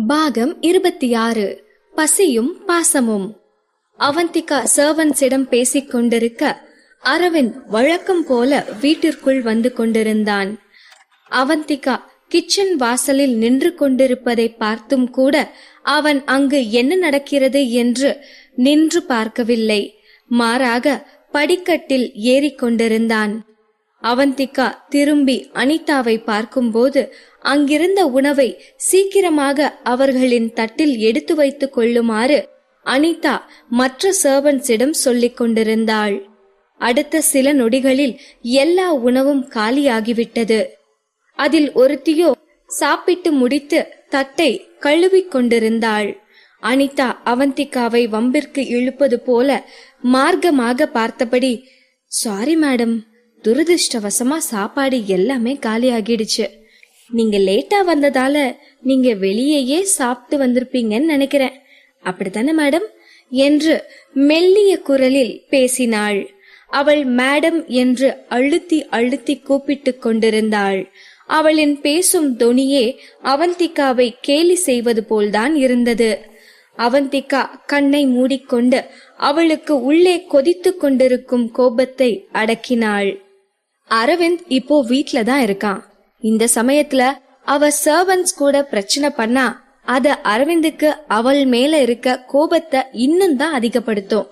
பாகம் 26. பசியும் பாசமும். அவந்திகா சர்வன்ஸிடம் பேசிக் கொண்டிருக்க அரவிந்த் வழக்கம் போல வீட்டிற்குள் வந்து கொண்டிருந்தான். அவந்திகா கிச்சன் வாசலில் நின்று கொண்டிருப்பதை பார்த்தும் கூட அவன் அங்கு என்ன நடக்கிறது என்று நின்று பார்க்கவில்லை. மாறாக படிக்கட்டில் ஏறிக்கொண்டிருந்தான். அவந்திகா திரும்பி அனிதாவை பார்க்கும்போது அங்கிருந்த உணவை சீக்கிரமாக அவர்களின் தட்டில் எடுத்து வைத்துக் கொள்ளுமாறு அனிதா மற்ற சர்வன்ஸிடம் சொல்லிக் கொண்டிருந்தாள். அடுத்த சில நொடிகளில் எல்லா உணவும் காலியாகிவிட்டது. அதில் ஒருத்தியோ சாப்பிட்டு முடித்து தட்டை கழுவிக் கொண்டிருந்தாள். அனிதா அவந்திகாவை வம்பிற்கு இழுப்பது போல மார்க்கமாக பார்த்தபடி, சாரி மேடம், துரதிருஷ்டவசமா சாப்பாடு எல்லாமே காலி ஆகிடுச்சு. நீங்க லேட்டா வந்ததால நீங்க வெளியேயே சாப்பிட்டு வந்திருப்பீங்கன்னு நினைக்கிறேன். அப்படித்தானே மேடம் என்று மெல்லிய குரலில் பேசினாள். அவள் மேடம் என்று அழுத்தி அழுத்தி கூப்பிட்டு கொண்டிருந்தாள். அவளின் பேசும் தொனியே அவந்திகாவை கேலி செய்வது போல்தான் இருந்தது. அவந்திகா கண்ணை மூடிக்கொண்டு அவளுக்கு உள்ளே கொதித்து கொண்டிருக்கும் கோபத்தை அடக்கினாள். அரவிந்த் இப்போ வீட்ல தான் இருக்கான். இந்த சமயத்துல அவ சர்வன்ஸ் கூட பிரச்சனை பண்ணா அத அரவிந்துக்கு அவள் மேல இருக்க கோபத்தை இன்னும் தான் அதிகப்படுத்தும்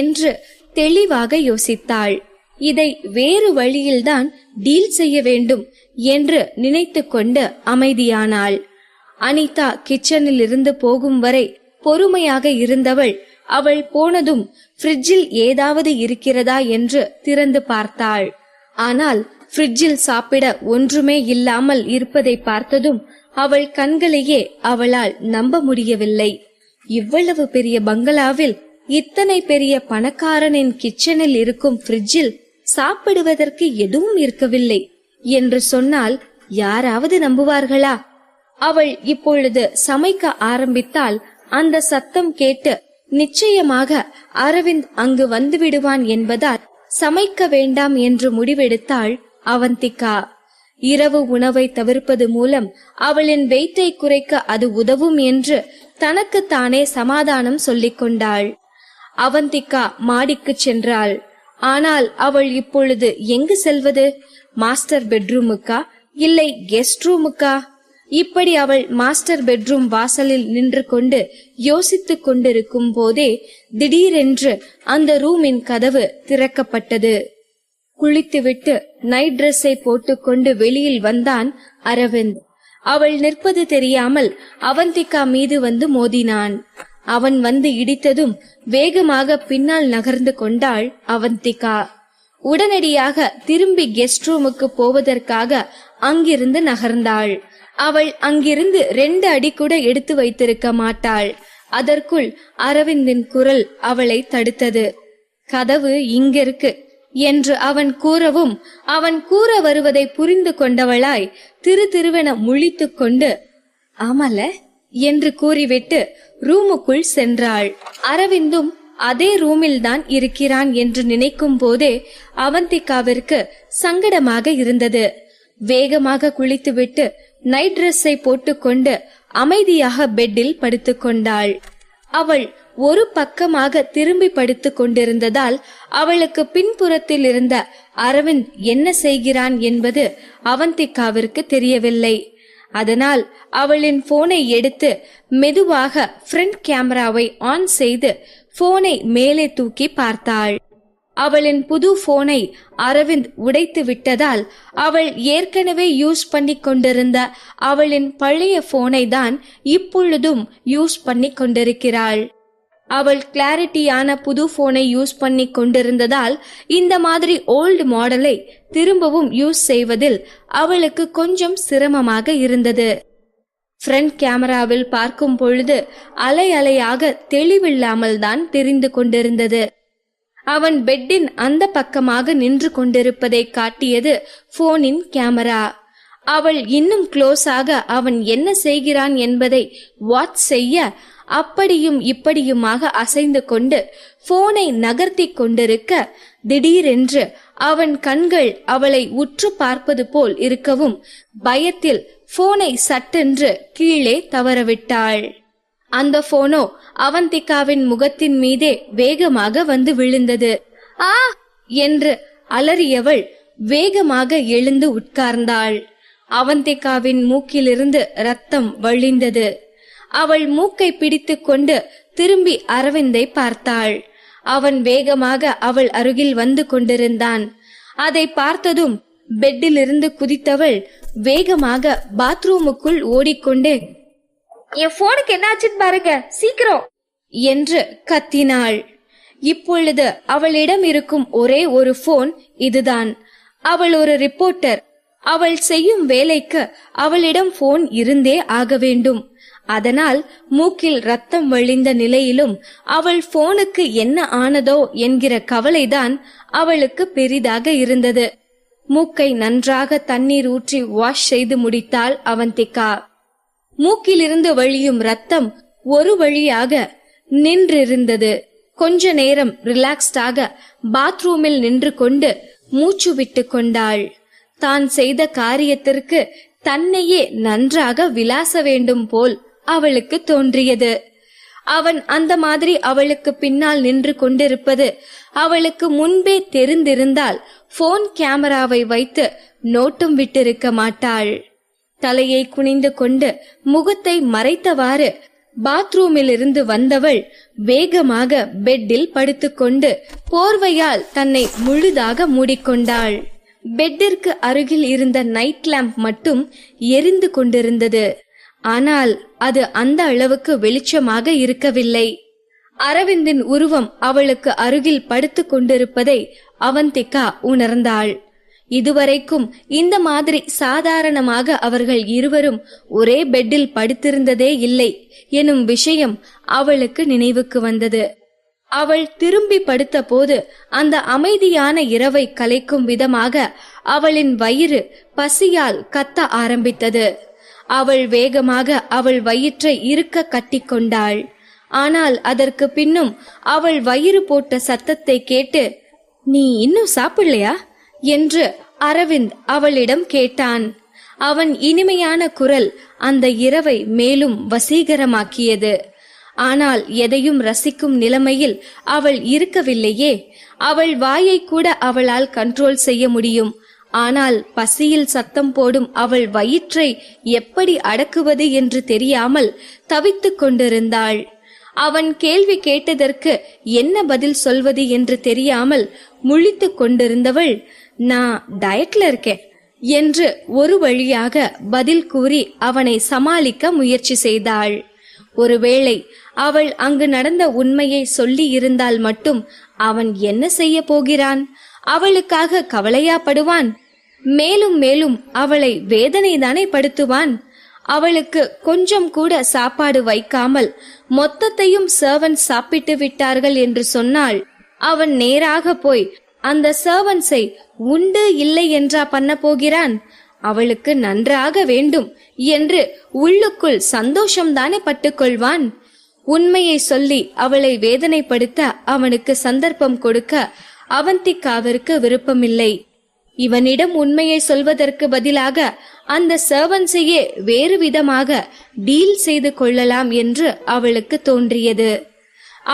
என்று தெளிவாக யோசித்தாள். இதை வேறு வழியில்தான் டீல் செய்ய வேண்டும் என்று நினைத்து கொண்டு அமைதியானாள். அனிதா கிச்சனில் இருந்து போகும் வரை பொறுமையாக இருந்தவள் அவள் போனதும் ஃப்ரிட்ஜில் ஏதாவது இருக்கிறதா என்று திறந்து பார்த்தாள். ஆனால் ஃப்ரிட்ஜில் சாப்பிட ஒன்றுமே இல்லாமல் இருப்பதை பார்த்ததும் அவள் கண்களையே அவளால் நம்ப முடியவில்லை. இவ்வளவு பெரிய பங்களாவில் இத்தனை பெரிய பணக்காரனின் கிச்சனில் இருக்கும் ஃப்ரிட்ஜில் சாப்பிடுவதற்கு எதுவும் இருக்கவில்லை என்று சொன்னால் யாராவது நம்புவார்களா? அவள் இப்பொழுது சமைக்க ஆரம்பித்தால் அந்த சத்தம் கேட்டு நிச்சயமாக அரவிந்த் அங்கு வந்து விடுவான் என்பதால் சமைக்க வேண்டாம் என்று முடிவெடுத்தாள் அவந்திகா. இரவு உணவை தவிர்ப்பது மூலம் அவளின் வெயிட்டை குறைக்க அது உதவும் என்று தனக்கு தானே சமாதானம் சொல்லிக் கொண்டாள். அவந்திகா மாடிக்கு சென்றாள். ஆனால் அவள் இப்பொழுது எங்கு செல்வது? மாஸ்டர் பெட்ரூமுக்கா இல்லை கெஸ்ட் ரூமுக்கா? இப்படி அவள் மாஸ்டர் பெட்ரூம் வாசலில் நின்று கொண்டு யோசித்துக் கொண்டிருக்கும் போதே திடீரென்று அந்த ரூமின் கதவு திறக்கப்பட்டது. குளித்துவிட்டு நைட் டிரெஸ்ஸை போட்டுக்கொண்டு வெளியில் வந்தான் அரவிந்த். அவள் நிற்பது தெரியாமல் அவந்திகா மீது வந்து மோதினான். அவன் வந்து இடித்ததும் வேகமாக பின்னால் நகர்ந்து கொண்டாள் அவந்திகா. உடனடியாக திரும்பி கெஸ்ட் ரூமுக்கு போவதற்காக அங்கிருந்து நகர்ந்தாள். அவள் அங்கிருந்து 2 அடி கூட எடுத்து வைத்திருக்க மாட்டாள். அதற்குள் அரவிந்தின் குரல் அவளை தடுத்தது. கதவு இங்கிருக்கு என்று அவன் கூறவும் அவன் கூற வருவதை புரிந்து கொண்டவளாய் திருவென முழித்துக் கொண்டு ஆமல என்று கூறிவிட்டு ரூமுக்குள் சென்றாள். அரவிந்தும் அதே ரூமில் தான் இருக்கிறான் என்று நினைக்கும் போதே அவந்திகாவிற்கு சங்கடமாக இருந்தது. வேகமாக குளித்துவிட்டு நைட் டிரெஸ்ஸை போட்டுக்கொண்டு அமைதியாக பெட்டில் படுத்துக் கொண்டாள். அவள் ஒரு பக்கமாக திரும்பி படுத்துக் கொண்டிருந்ததால் அவளுக்கு பின்புறத்தில் இருந்த அரவிந்த் என்ன செய்கிறான் என்பது அவந்திகாவிற்கு தெரியவில்லை. அதனால் அவளின் போனை எடுத்து மெதுவாக ஃப்ரண்ட் கேமராவை ஆன் செய்து போனை மேலே தூக்கி பார்த்தாள். அவளின் புது போனை அரவிந்த் உடைத்து விட்டதால் அவள் ஏற்கனவே யூஸ் பண்ணி கொண்டிருந்த அவளின் பழைய போனை தான் இப்பொழுதும் யூஸ் பண்ணி கொண்டிருக்கிறாள். அவள் கிளாரிட்டியான புது போனை யூஸ் பண்ணி கொண்டிருந்ததால் இந்த மாதிரி ஓல்டு மாடலை திரும்பவும் யூஸ் செய்வதில் அவளுக்கு கொஞ்சம் சிரமமாக இருந்தது. ஃப்ரண்ட் கேமராவில் பார்க்கும் பொழுது அலை அலையாக தெளிவில்லாமல் தான் தெரிந்து கொண்டிருந்தது. அவன் பெட்டின் அந்த பக்கமாக நின்று கொண்டிருப்பதை காட்டியது போனின் கேமரா. அவள் இன்னும் க்ளோஸாக அவன் என்ன செய்கிறான் என்பதை வாட்ச் செய்ய அப்படியும் இப்படியுமாக அசைந்து கொண்டு போனை நகர்த்தி கொண்டிருக்க திடீரென்று அவன் கண்கள் அவளை உற்று பார்ப்பது போல் இருக்கவும் பயத்தில் போனை சட்டென்று கீழே தவறவிட்டாள். அந்த போனோ அவந்திகாவின் முகத்தின் மீதே வேகமாக வந்து விழுந்தது. ஆ என்று அலறியவள் வேகமாக எழுந்து உட்கார்ந்தாள். அவந்திகாவின் மூக்கிலிருந்து ரத்தம் வழிந்தது. அவள் மூக்கை பிடித்து கொண்டு திரும்பி அரவிந்தை பார்த்தாள். அவன் வேகமாக அவள் அருகில் வந்து கொண்டிருந்தான். அதை பார்த்ததும் பெட்டிலிருந்து குதித்தவள் வேகமாக பாத்ரூமுக்குள் ஓடிக்கொண்டே, என் போனுக்கு என்னாச்சுன்னு பாருங்க சீக்கிரம் என்று கத்தினாள். இப்பொழுது அவளிடம் இருக்கும் ஒரே ஒரு போன் இதுதான். அவள் ஒரு ரிப்போர்ட்டர். அவள் செய்யும் வேலைக்கு அவளிடம் போன் இருந்தே ஆக வேண்டும். அதனால் மூக்கில் ரத்தம் வழிந்த நிலையிலும் அவள் போனுக்கு என்ன ஆனதோ என்கிற கவலைதான் அவளுக்கு பெரிதாக இருந்தது. மூக்கை நன்றாக தண்ணீர் ஊற்றி வாஷ் செய்து முடித்தாள் அவந்திகா. மூக்கிலிருந்து வழியும் ரத்தம் ஒரு வழியாக நின்றிருந்தது. கொஞ்ச நேரம் ரிலாக்ஸ்டாக பாத்ரூமில் நின்று கொண்டு மூச்சு விட்டு கொண்டாள். தான் செய்த காரியத்திற்கு தன்னையே நன்றாக விலாச வேண்டும் போல் அவளுக்கு தோன்றியது. அவன் அந்த மாதிரி அவளுக்கு பின்னால் நின்று கொண்டிருப்பது அவளுக்கு முன்பே தெரிந்திருந்தால் போன் கேமராவை வைத்து நோட்டம் விட்டிருக்க மாட்டாள். தலையை குனிந்து கொண்டு முகத்தை மறைத்தவாறு பாத்ரூமில் இருந்து வந்தவள் வேகமாக பெட்டில் படுத்துக்கொண்டு போர்வையால் தன்னை முழுதாக மூடிக்கொண்டாள். பெட்டிற்கு அருகில் இருந்த நைட் லேம்ப் மட்டும் எரிந்து கொண்டிருந்தது. ஆனால் அது அந்த அளவுக்கு வெளிச்சமாக இருக்கவில்லை. அரவிந்தின் உருவம் அவளுக்கு அருகில் படுத்து கொண்டிருப்பதை அவந்திகா உணர்ந்தாள். இதுவரைக்கும் இந்த மாதிரி சாதாரணமாக அவர்கள் இருவரும் ஒரே பெட்டில் படுத்திருந்ததே இல்லை எனும் விஷயம் அவளுக்கு நினைவுக்கு வந்தது. அவள் திரும்பி படுத்த போது அந்த அமைதியான இரவை கலைக்கும் விதமாக அவளின் வயிறு பசியால் கத்த ஆரம்பித்தது. அவள் வேகமாக அவள் வயிற்றை இறுக்க கட்டிக்கொண்டாள். ஆனால் அதற்கு பின்னும் அவள் வயிறு போட்ட சத்தத்தை கேட்டு, நீ இன்னும் சாப்பிடலையா என்று அரவிந்த் அவளிடம் கேட்டான். அவன் இனிமையான குரல் அந்த இரவை மேலும் வசீகரமாக்கியது. ஆனால் எதையும் ரசிக்கும் நிலைமையில் அவள் இருக்கவில்லையே. அவள் வாயை கூட அவளால் கண்ட்ரோல் செய்ய முடியும். ஆனால் பசியில் சத்தம் போடும் அவள் வயிற்றை எப்படி அடக்குவது என்று தெரியாமல் தவித்துக் கொண்டிருந்தாள். அவன் கேள்வி கேட்டதற்கு என்ன பதில் சொல்வது என்று தெரியாமல் முழித்துக் கொண்டிருந்தவள், நான் டயட்ல இருக்கேன் என்று ஒரு வழியாக பதில் கூறி அவனை சமாளிக்க முயற்சி செய்தாள். ஒருவேளை அவள் அங்கு நடந்த உண்மையை சொல்லி இருந்தால் மட்டும் அவன் என்ன செய்ய போகிறான்? அவளுக்காக கவலையாப்படுவான். மேலும் மேலும் அவளை வேதனைதானே படுத்துவான். அவளுக்கு கொஞ்சம் கூட சாப்பாடு வைக்காமல் மொத்தத்தையும் சர்வன்ட் சாப்பிட்டு விட்டார்கள் என்று சொன்னால் அவன் நேராக போய் அந்த சர்வன்ட்ஸை உண்டு இல்லை என்றா பண்ண போகிறான்? அவளுக்கு நன்றாக வேண்டும் என்று உள்ளுக்குள் சந்தோஷம்தானே பட்டுக்கொள்வான். உண்மையை சொல்லி அவளை வேதனைப்படுத்த அவனுக்கு சந்தர்ப்பம் கொடுக்க அவந்திகாவிற்கு விருப்பமில்லை. இவனிடம் உண்மையை சொல்வதற்கு பதிலாக அந்த சர்வன்ட்ஸையே வேறு விதமாக டீல் செய்து கொள்ளலாம் என்று அவளுக்கு தோன்றியது.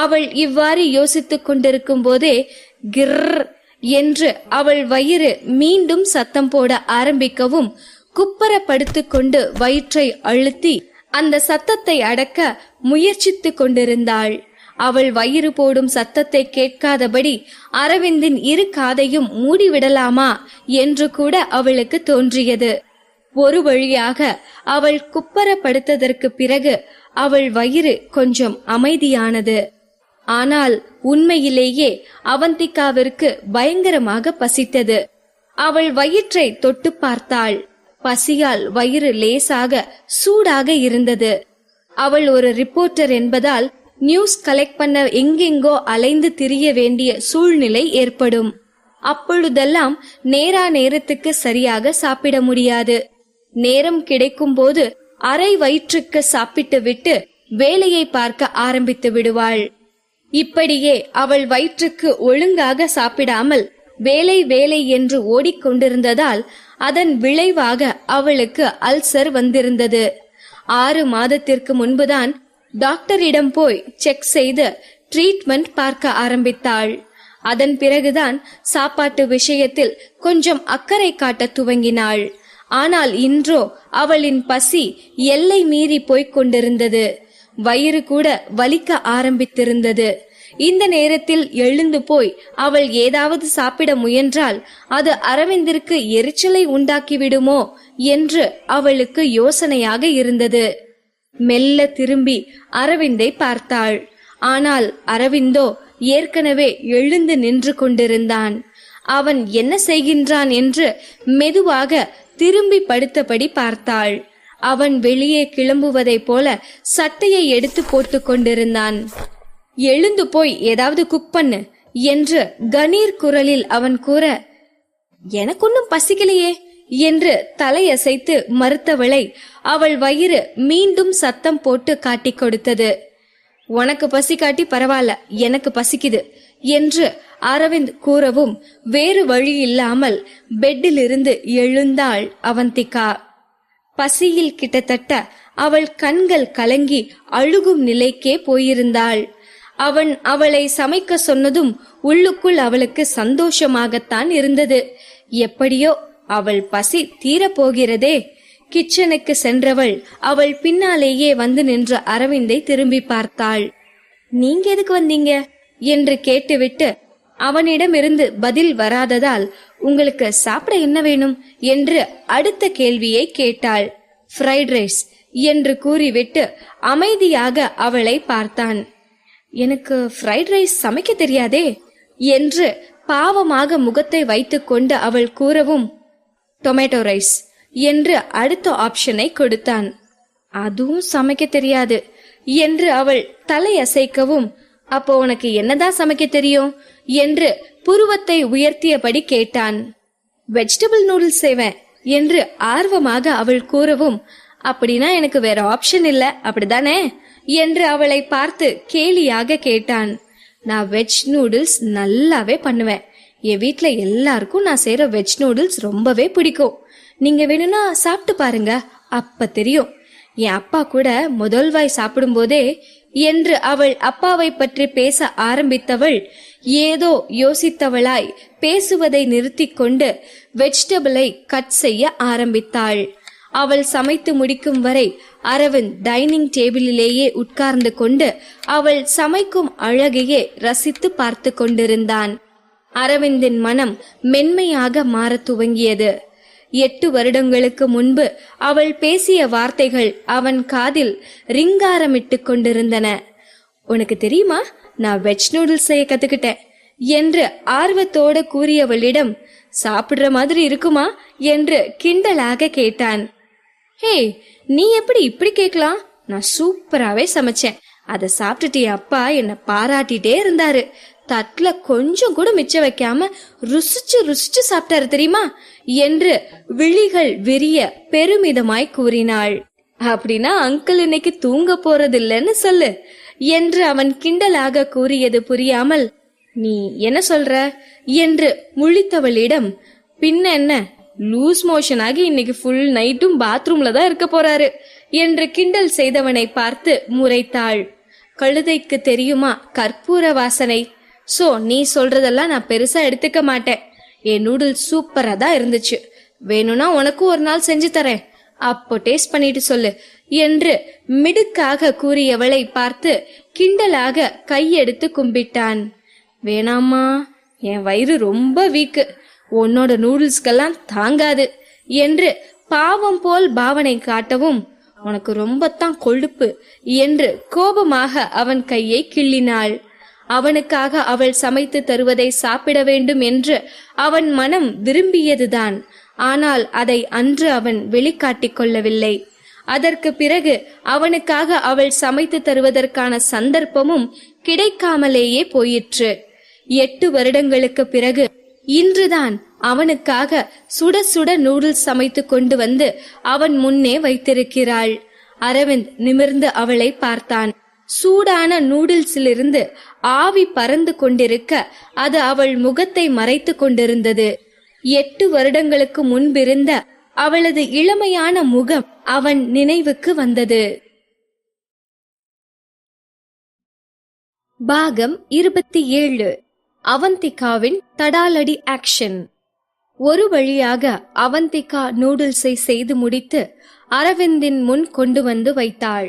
அவள் இவ்வாறு யோசித்துக் கொண்டிருக்கும் போதே கிர் என்று அவள் வயிறு மீண்டும் சத்தம் போட ஆரம்பிக்கவும் குப்பர படுத்துக் கொண்டு வயிற்றை அழுத்தி அந்த சத்தத்தை அடக்க முயற்சித்துக் கொண்டிருந்தாள். அவள் வயிறு போடும் சத்தத்தை கேட்காதபடி அரவிந்தின் இரு காதையும் மூடிவிடலாமா என்று கூட அவளுக்கு தோன்றியது. ஒரு வழியாக அவள் குப்பர படுத்ததற்கு பிறகு அவள் வயிறு கொஞ்சம் அமைதியானது. ஆனால் உண்மையிலேயே அவந்திகாவிற்கு பயங்கரமாக பசித்தது. அவள் வயிற்றை தொட்டு பார்த்தாள். பசியால் வயிறு லேசாக சூடாக இருந்தது. அவள் ஒரு ரிப்போர்ட்டர் என்பதால் நியூஸ் கலெக்ட் பண்ண எங்கெங்கோ அலைந்து திரிய வேண்டிய சூழ்நிலை ஏற்படும். அப்பொழுதெல்லாம் நேரத்துக்கு சரியாக சாப்பிட முடியாது. நேரம் கிடைக்கும் போது அரை வயிற்றுக்கு சாப்பிட்டு விட்டு வேலையை பார்க்க ஆரம்பித்து விடுவாள். இப்படியே அவள் வயிற்றுக்கு ஒழுங்காக சாப்பிடாமல் வேலை வேலை என்று ஓடிக்கொண்டிருந்ததால் அதன் விளைவாக அவளுக்கு அல்சர் வந்திருந்தது. 6 மாதத்திற்கு முன்புதான் டாக்டரிடம் போய் செக் செய்து ட்ரீட்மெண்ட் பார்க்க ஆரம்பித்தாள். அதன் பிறகுதான் சாப்பாட்டு விஷயத்தில் கொஞ்சம் அக்கறை காட்ட துவங்கினாள். ஆனால் இன்றோ அவளின் பசி எல்லை மீறி போய்க் கொண்டிருந்தது. வயிறு கூட வலிக்க ஆரம்பித்திருந்தது. இந்த நேரத்தில் எழுந்து போய் அவள் ஏதாவது சாப்பிட முயன்றால் அது அரவிந்திற்கு எரிச்சலை உண்டாக்கிவிடுமோ என்று அவளுக்கு யோசனையாக இருந்தது. மெல்ல திரும்பி அரவிந்தை பார்த்தாள். ஆனால் அரவிந்தோ ஏற்கனவே எழுந்து நின்று கொண்டிருந்தான். அவன் என்ன செய்கின்றான் என்று மெதுவாக திரும்பி படுத்தபடி பார்த்தாள். அவன் வெளியே கிளம்புவதைப் போல சட்டையை எடுத்து போட்டு கொண்டிருந்தான். எழுந்து போய் ஏதாவது குக் பண்ணு என்று கணீர் குரலில் அவன் கூற, எனக்கொன்னும் பசிக்கலையே என்று தலையசைத்து மறுத்தவளை அவள் வயிறு மீண்டும் சத்தம் போட்டு காட்டிக் கொடுத்தது. உனக்கு பசி காட்டி பரவாயில்ல, எனக்கு பசிக்குது என்று அரவிந்த் கூறவும் வேறு வழி இல்லாமல் பெட்டிலிருந்து எழுந்தாள் அவந்திகா. பசியில் கிட்டத்தட்ட அவள் கண்கள் கலங்கி அழுகும் நிலைக்கே போயிருந்தாள். அவன் அவளை சமைக்க சொன்னதும் உள்ளுக்குள் அவளுக்கு சந்தோஷமாகத்தான் இருந்தது. எப்படியோ அவள் பசி தீரப்போகிறதே. கிச்சனுக்கு சென்றவள் அவள் பின்னாலேயே வந்து நின்ற அரவிந்தை திரும்பி பார்த்தாள். நீங்க எதுக்கு வந்தீங்க என்று கேட்டுவிட்டு அவனிடமிருந்து பதில் வராததால் உங்களுக்கு சாப்பிட என்ன வேணும் என்று அடுத்த கேள்வியை கேட்டாள். ஃப்ரைட் ரைஸ் என்று கூறிவிட்டு அமைதியாக அவளை பார்த்தான். எனக்கு ஃப்ரைட் ரைஸ் சமைக்க தெரியாதே என்று பாவமாக முகத்தை வைத்துக்கொண்டு அவள் கூறவும் டொமேட்டோ ரைஸ் என்று அடுத்த ஆப்ஷனை கொடுத்தான். அதுவும் சமைக்க தெரியாது என்று அவள் தலையசைக்கவும், அப்போ உனக்கு என்னதான் சமைக்க தெரியும் என்று புருவத்தை உயர்த்தியபடி கேட்டான். வெஜிடபிள் நூடுல்ஸ் செய்வேன் என்று ஆர்வமாக அவள் கூறவும், அப்படின்னா எனக்கு வேற ஆப்ஷன் இல்ல அப்படிதானே என்று அவளை பார்த்து கேலியாக கேட்டான். நான் வெஜ் நூடுல்ஸ் நல்லாவே பண்ணுவேன். என் வீட்ல எல்லாருக்கும் நான் செய்யற வெஜ் நூடுல்ஸ் ரொம்பவே பிடிக்கும். நீங்க வேணும்னா சாப்பிட்டு பாருங்க, அப்ப தெரியும். என் அப்பா கூட முதல் வாய் சாப்பிடும் போதே என்று அவள் அப்பாவை பற்றி பேச ஆரம்பித்தவள் ஏதோ யோசித்தவளாய் பேசுவதை நிறுத்தி கொண்டு வெஜிடபிளை கட் செய்ய ஆரம்பித்தாள். அவள் சமைத்து முடிக்கும் வரை அரவிந்த் டைனிங் டேபிளிலேயே உட்கார்ந்து கொண்டு அவள் சமைக்கும் அழகையே ரசித்து பார்த்து கொண்டிருந்தான். அரவிந்தின் மனம் மென்மையாக மாறத் துவங்கியது. 8 வருடங்களுக்கு முன்பு அவள் பேசிய வார்த்தைகள் அவன் காதில் ரிங்காரமிட்டு கொண்டிருந்தன. உனக்கு தெரியுமா, நான் வெஜ் நூடுல்ஸ் செய்ய கத்துக்கிட்டேன் என்று ஆர்வத்தோடு கூறியவளிடம் சாப்பிடுற மாதிரி இருக்குமா என்று கிண்டலாக கேட்டான். ஹே, நீ எப்படி இப்படி கேட்கலாம்? நான் சூப்பராவே சமைச்சேன். அதை சாப்பிட்டுட்டு அப்பா என்ன பாராட்டிட்டே இருந்தாரு. தட்டுல கொஞ்சம் கூட மிச்சம் வைக்காம ருசிச்சு ருசிச்சு சாப்பிட்டாரு தெரியுமா என்று விழிகள் விரிய பெருமிதமாய் கூறினாள். அப்படின்னா அங்கிள் இன்னைக்கு தூங்க போறதில்லைன்னு சொல்லு என்று அவன் கிண்டலாக கூறியது புரியாமல், நீ என்ன சொல்ற என்று முழித்தவளிடம், பின்ன என்ன, லூஸ் மோஷன் ஆகி இன்னைக்கு ஃபுல் நைட்டும் பாத்ரூம்ல தான் இருக்க போறாரு என்று கிண்டல் செய்தவனை பார்த்து முறைத்தாள். கழுதைக்கு தெரியுமா கற்பூர வாசனை? சோ நீ சொல்றதெல்லாம் நான் பெருசா எடுத்துக்க மாட்டேன். என் நூடுல்ஸ் சூப்பரா தான் இருந்துச்சு. வேணும்னா உனக்கும் ஒரு நாள் செஞ்சு தரேன், அப்போ டேஸ்ட் பண்ணிட்டு சொல்லு என்று மிடுக்காக கூறியவளை பார்த்து கிண்டலாக கையெடுத்து கும்பிட்டான். வேணாமா, என் வயிறு ரொம்ப வீக்கு, உன்னோட நூடுல்ஸ்கெல்லாம் தாங்காது என்று பாவம் போல் பாவனை காட்டவும், உனக்கு ரொம்பத்தான் கொழுப்பு என்று கோபமாக அவன் கையை கிள்ளினாள். அவனுக்காக அவள் சமைத்து தருவதை சாப்பிட வேண்டும் என்று அவன் மனம் விரும்பியதுதான். ஆனால் அதை அன்று அவன் வெளிக்காட்டிக் கொள்ளவில்லை. அதற்கு பிறகு அவனுக்காக அவள் சமைத்து தருவதற்கான சந்தர்ப்பமும் கிடைக்காமலேயே போயிற்று. 8 வருடங்களுக்கு பிறகு இன்றுதான் அவனுக்காக சுட சுட நூடுல்ஸ் சமைத்து கொண்டு வந்து அவன் முன்னே வைத்திருக்கிறாள். அரவிந்த் நிமிர்ந்து அவளை பார்த்தான். சூடான நூடுல்ஸிலிருந்து ஆவி பறந்து கொண்டிருக்க அது அவள் முகத்தை மறைத்து கொண்டிருந்தது. 8 வருடங்களுக்கு முன்பிருந்த அவளது இளமையான முகம் அவன் நினைவுக்கு வந்தது. பாகம் 27. அவந்திகாவின் தடாலடி ஆக்ஷன். ஒரு வழியாக அவந்திகா நூடுல்ஸை செய்து முடித்து அரவிந்தின் முன் கொண்டு வந்து வைத்தாள்.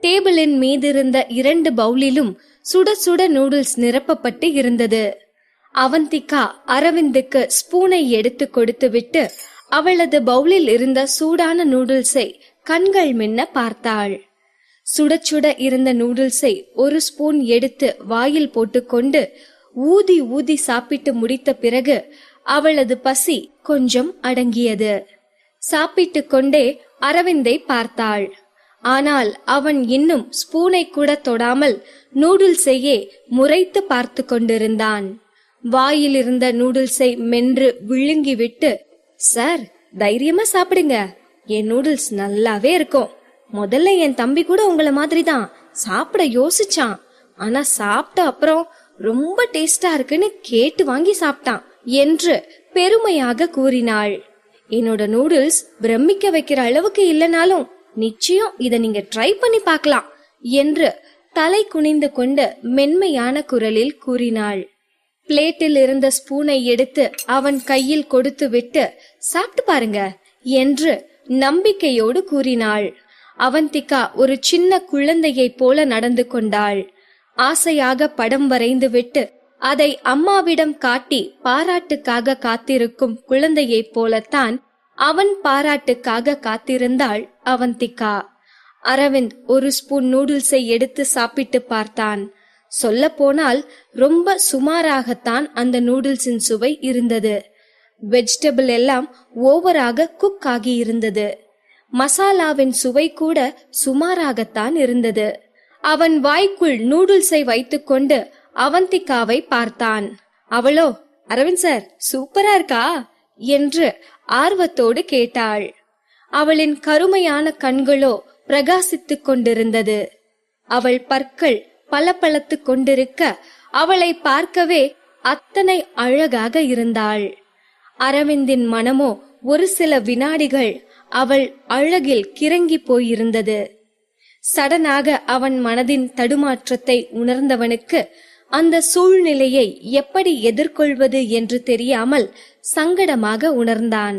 டேபிளின் மீதிருந்த 2 பவுலிலும் சுட சுட நூடுல்ஸ் நிரப்பப்பட்டு இருந்தது. அவந்திகா அரவிந்துக்கு ஸ்பூனை எடுத்து கொடுத்துவிட்டு அவளது பவுலில் இருந்த சூடான நூடுல்ஸை கண்கள் மின்ன பார்த்தாள். சுட சுட இருந்த நூடுல்ஸை ஒரு ஸ்பூன் எடுத்து வாயில் போட்டுக்கொண்டு ஊதி ஊதி சாப்பிட்டு முடித்த பிறகு அவளது பசி கொஞ்சம் அடங்கியது. சாப்பிட்டு கொண்டே அரவிந்தை பார்த்தாள். ஆனால் அவன் இன்னும் ஸ்பூனை கூட தொடாமல் நூடுல்ஸையே முறைத்து பார்த்து கொண்டிருந்தான். வாயிலிருந்த நூடுல்ஸை மென்று விழுங்கிவிட்டு, சார் தைரியமா சாப்பிடுங்க, என் நூடுல்ஸ் நல்லாவே இருக்கும். முதல்ல என் தம்பி கூட உங்களை மாதிரி தான் சாப்பிட யோசிச்சான். ஆனா சாப்பிட்ட அப்புறம் ரொம்ப டேஸ்டா இருக்குன்னு கேட்டு வாங்கி சாப்பிட்டான் என்று பெருமையாக கூறினாள். என்னோட நூடுல்ஸ் பிரமிக்க வைக்கிற அளவுக்கு இல்லைனாலும் நிச்சயம் இதை நீங்க ட்ரை பண்ணி பார்க்கலாம் என்று தலை குனிந்து கொண்டு மென்மையான குரலில் கூறினாள். பிளேட்டில் இருந்த ஸ்பூனை எடுத்து அவன் கையில் கொடுத்து விட்டு சாப்பிட்டு பாருங்க என்று நம்பிக்கையோடு கூறினாள். அவந்திகா ஒரு சின்ன குழந்தையை போல நடந்து கொண்டாள். ஆசையாக படம் வரைந்து விட்டு அதை அம்மாவிடம் காட்டி பாராட்டுக்காக காத்திருக்கும் குழந்தையைப் போலத்தான் அவன் பாராட்டுக்காக காத்திருந்தாள் அவந்திகா. அரவிந்த் ஒரு ஸ்பூன் நூடுல்ஸை எடுத்து சாப்பிட்டு பார்த்தான். சொல்ல போனால் ரொம்ப சுமாராகத்தான் அந்த நூடுல்ஸின் சுவை இருந்தது. வெஜிடபிள் எல்லாம் ஓவராக குக் ஆகி இருந்தது. மசாலாவின் சுவை கூட சுமாராகத்தான் இருந்தது. அவன் வாய்க்குள் நூடுல்ஸை வைத்துக்கொண்டு அவந்திகாவை பார்த்தான். அவளோ, அரவிந்த் சார் சூப்பரா இருக்கா என்று ஆர்வத்தோடு கேட்டாள். அவளின் கருமையான கண்களோ பிரகாசித்துக் கொண்டிருந்தது. அவள் பற்கள் பளபளத்து கொண்டிருக்க அவளை பார்க்கவே அத்தனை அழகாக இருந்தாள். அரவிந்தின் மனமோ ஒரு சில வினாடிகள் அவள் அழகில் கிறங்கி போயிருந்தது. சடனாக அவன் மனதின் தடுமாற்றத்தை உணர்ந்தவனுக்கு அந்த சூழ்நிலையை எப்படி எதிர்கொள்வது என்று தெரியாமல் சங்கடமாக உணர்ந்தான்.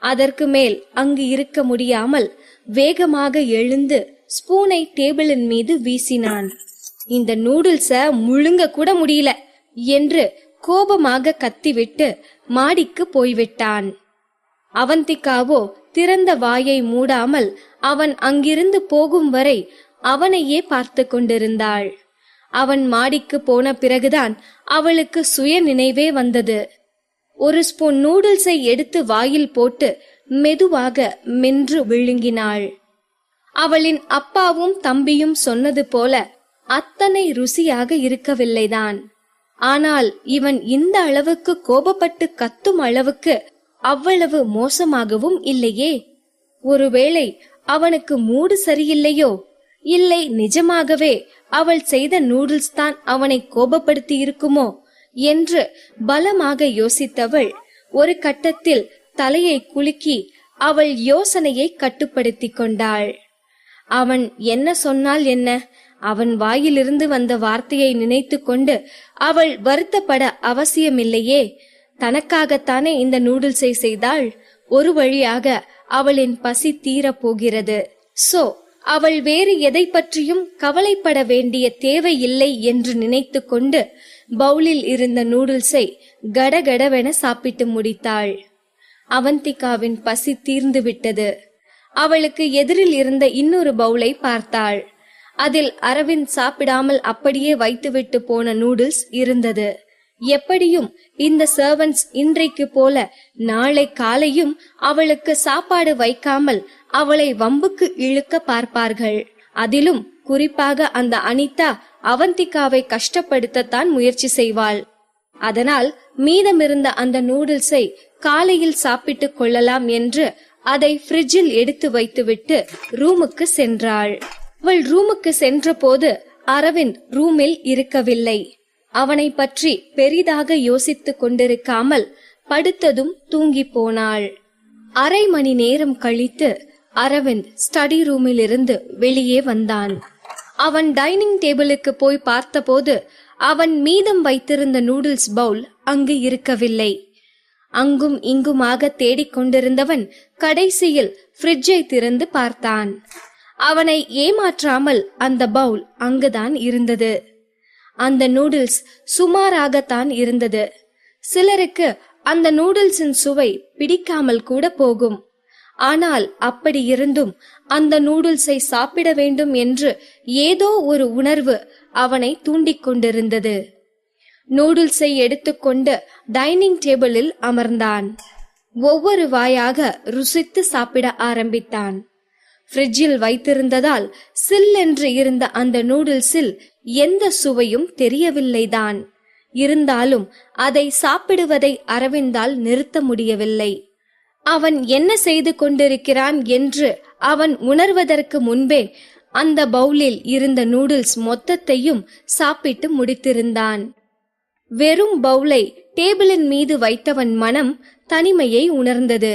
அதற்கு மேல் அங்கு இருக்க முடியாமல் வேகமாக எழுந்து ஸ்பூனை டேபிளின் மீது வீசினான். இந்த நூடுல்ஸ முழுங்க கூட முடியல என்று கோபமாக கத்திவிட்டு மாடிக்கு போய்விட்டான். அவந்திகாவோ திறந்த வாயை மூடாமல் அவன் அங்கிருந்து போகும் வரை அவனையே பார்த்து கொண்டிருந்தாள். அவன் மாடிக்கு போன பிறகுதான் அவளுக்கு சுய நினைவே வந்தது. ஒரு ஸ்பூன் நூடுல்ஸை எடுத்து வாயில் போட்டு மெதுவாக மென்று விழுங்கினாள். அவளின் அப்பாவும் தம்பியும் சொன்னது போல அத்தனை ருசியாக இருக்கவில்லைதான். ஆனால் இவன் இந்த அளவுக்கு கோபப்பட்டு கத்தும் அளவுக்கு அவ்வளவு மோசமாகவும் இல்லையே. ஒருவேளை அவனுக்கு மூடு சரியில்லையோ, இல்லை நிஜமாகவே அவள் செய்த நூடுல்ஸ் தான் அவனை கோபப்படுத்தி இருக்குமோ என்று பலமாக யோசித்தவள் ஒரு கட்டத்தில் தலையை குலுக்கி அவள் யோசனையை கட்டுப்படுத்தி கொண்டாள். அவன் என்ன சொன்னால் என்ன, அவன் வாயிலிருந்து வந்த வார்த்தையை நினைத்து கொண்டு அவள் வருத்தப்பட அவசியமில்லையே. தனக்காகத்தானே இந்த நூடுல்ஸை செய்தாள். ஒரு வழியாக அவளின் பசி தீரப் போகிறது. சோ அவள் வேறு எதை பற்றியும் கவலைப்பட வேண்டிய தேவையில்லை என்று நினைத்து கொண்டு பவுலில் இருந்த நூடுல்ஸை கடகடவென சாப்பிட்டு முடித்தாள். அவந்திகாவின் பசி தீர்ந்து விட்டது. அவளுக்கு எதிரில் இருந்த இன்னொரு பவுலை பார்த்தாள். அதில் அரவிந்த் சாப்பிடாமல் அப்படியே வைத்துவிட்டு போன நூடுல்ஸ் இருந்தது. எப்படியும் இந்த சர்வன்ட்ஸ் இன்றைக்கு போல நாளை காலையும் அவளுக்கு சாப்பாடு வைக்காமல் அவளை வம்புக்கு இழுக்க பார்ப்பார்கள். அதிலும் குறிப்பாக அந்த அனிதா அவந்திகாவை கஷ்டப்படுத்தத்தான் முயற்சி செய்வாள். அதனால் மீதமிருந்த அந்த நூடுல்ஸை காலையில் சாப்பிட்டுக் கொள்ளலாம் என்று அதை ஃப்ரிட்ஜில் எடுத்து வைத்துவிட்டு ரூமுக்கு சென்றாள். அவள் ரூமுக்கு சென்ற போது அரவிந்த் ரூமில் இருக்கவில்லை. அவனை பற்றி பெரிதாக யோசித்துக் கொண்டிருக்காமல் படுத்ததும் தூங்கி போனாள். அரை மணி நேரம் கழித்து அரவிந்த் ஸ்டடி ரூமில் இருந்து வெளியே வந்தான். அவன் டைனிங் டேபிளுக்கு போய் பார்த்தபோது அவன் மீதம் வைத்திருந்த நூடுல்ஸ் பவுல் அங்கு இருக்கவில்லை. அங்கும் இங்குமாக தேடிக்கொண்டிருந்தவன் கடைசியில் ஃப்ரிட்ஜை திறந்து பார்த்தான். அவனை ஏமாற்றாமல் அந்த பவுல் அங்குதான் இருந்தது. அந்த நூடுல்ஸ் சுமாராகத்தான் இருந்தது. சிலருக்கு அந்த நூடுல்ஸின் சுவை பிடிக்காமல் கூட போகும். ஆனால் அப்படி இருந்தும் அந்த நூடுல்ஸை சாப்பிட வேண்டும் என்று ஏதோ ஒரு உணர்வு அவனை தூண்டிக் கொண்டிருந்தது. நூடுல்ஸை எடுத்துக்கொண்டு டைனிங் டேபிளில் அமர்ந்தான். ஒவ்வொரு வாயாக ருசித்து சாப்பிட ஆரம்பித்தான். ஃப்ரிட்ஜில் வைத்திருந்ததால் சில்லென்று இருந்த அந்த நூடுல்ஸில் எந்த சுவையும் தெரியவில்லைதான். இருந்தாலும் அதை சாப்பிடுவதை அரவிந்தால் நிறுத்த முடியவில்லை. அவன் என்ன செய்து கொண்டிருக்கிறான் என்று அவன் உணர்வதற்கு முன்பே அந்த பவுலில் இருந்த நூடுல்ஸ் மொத்தத்தையும் சாப்பிட்டு முடித்திருந்தான். வெறும் பவுலை டேபிளின் மீது வைத்தவன் மனம் தனிமையை உணர்ந்தது.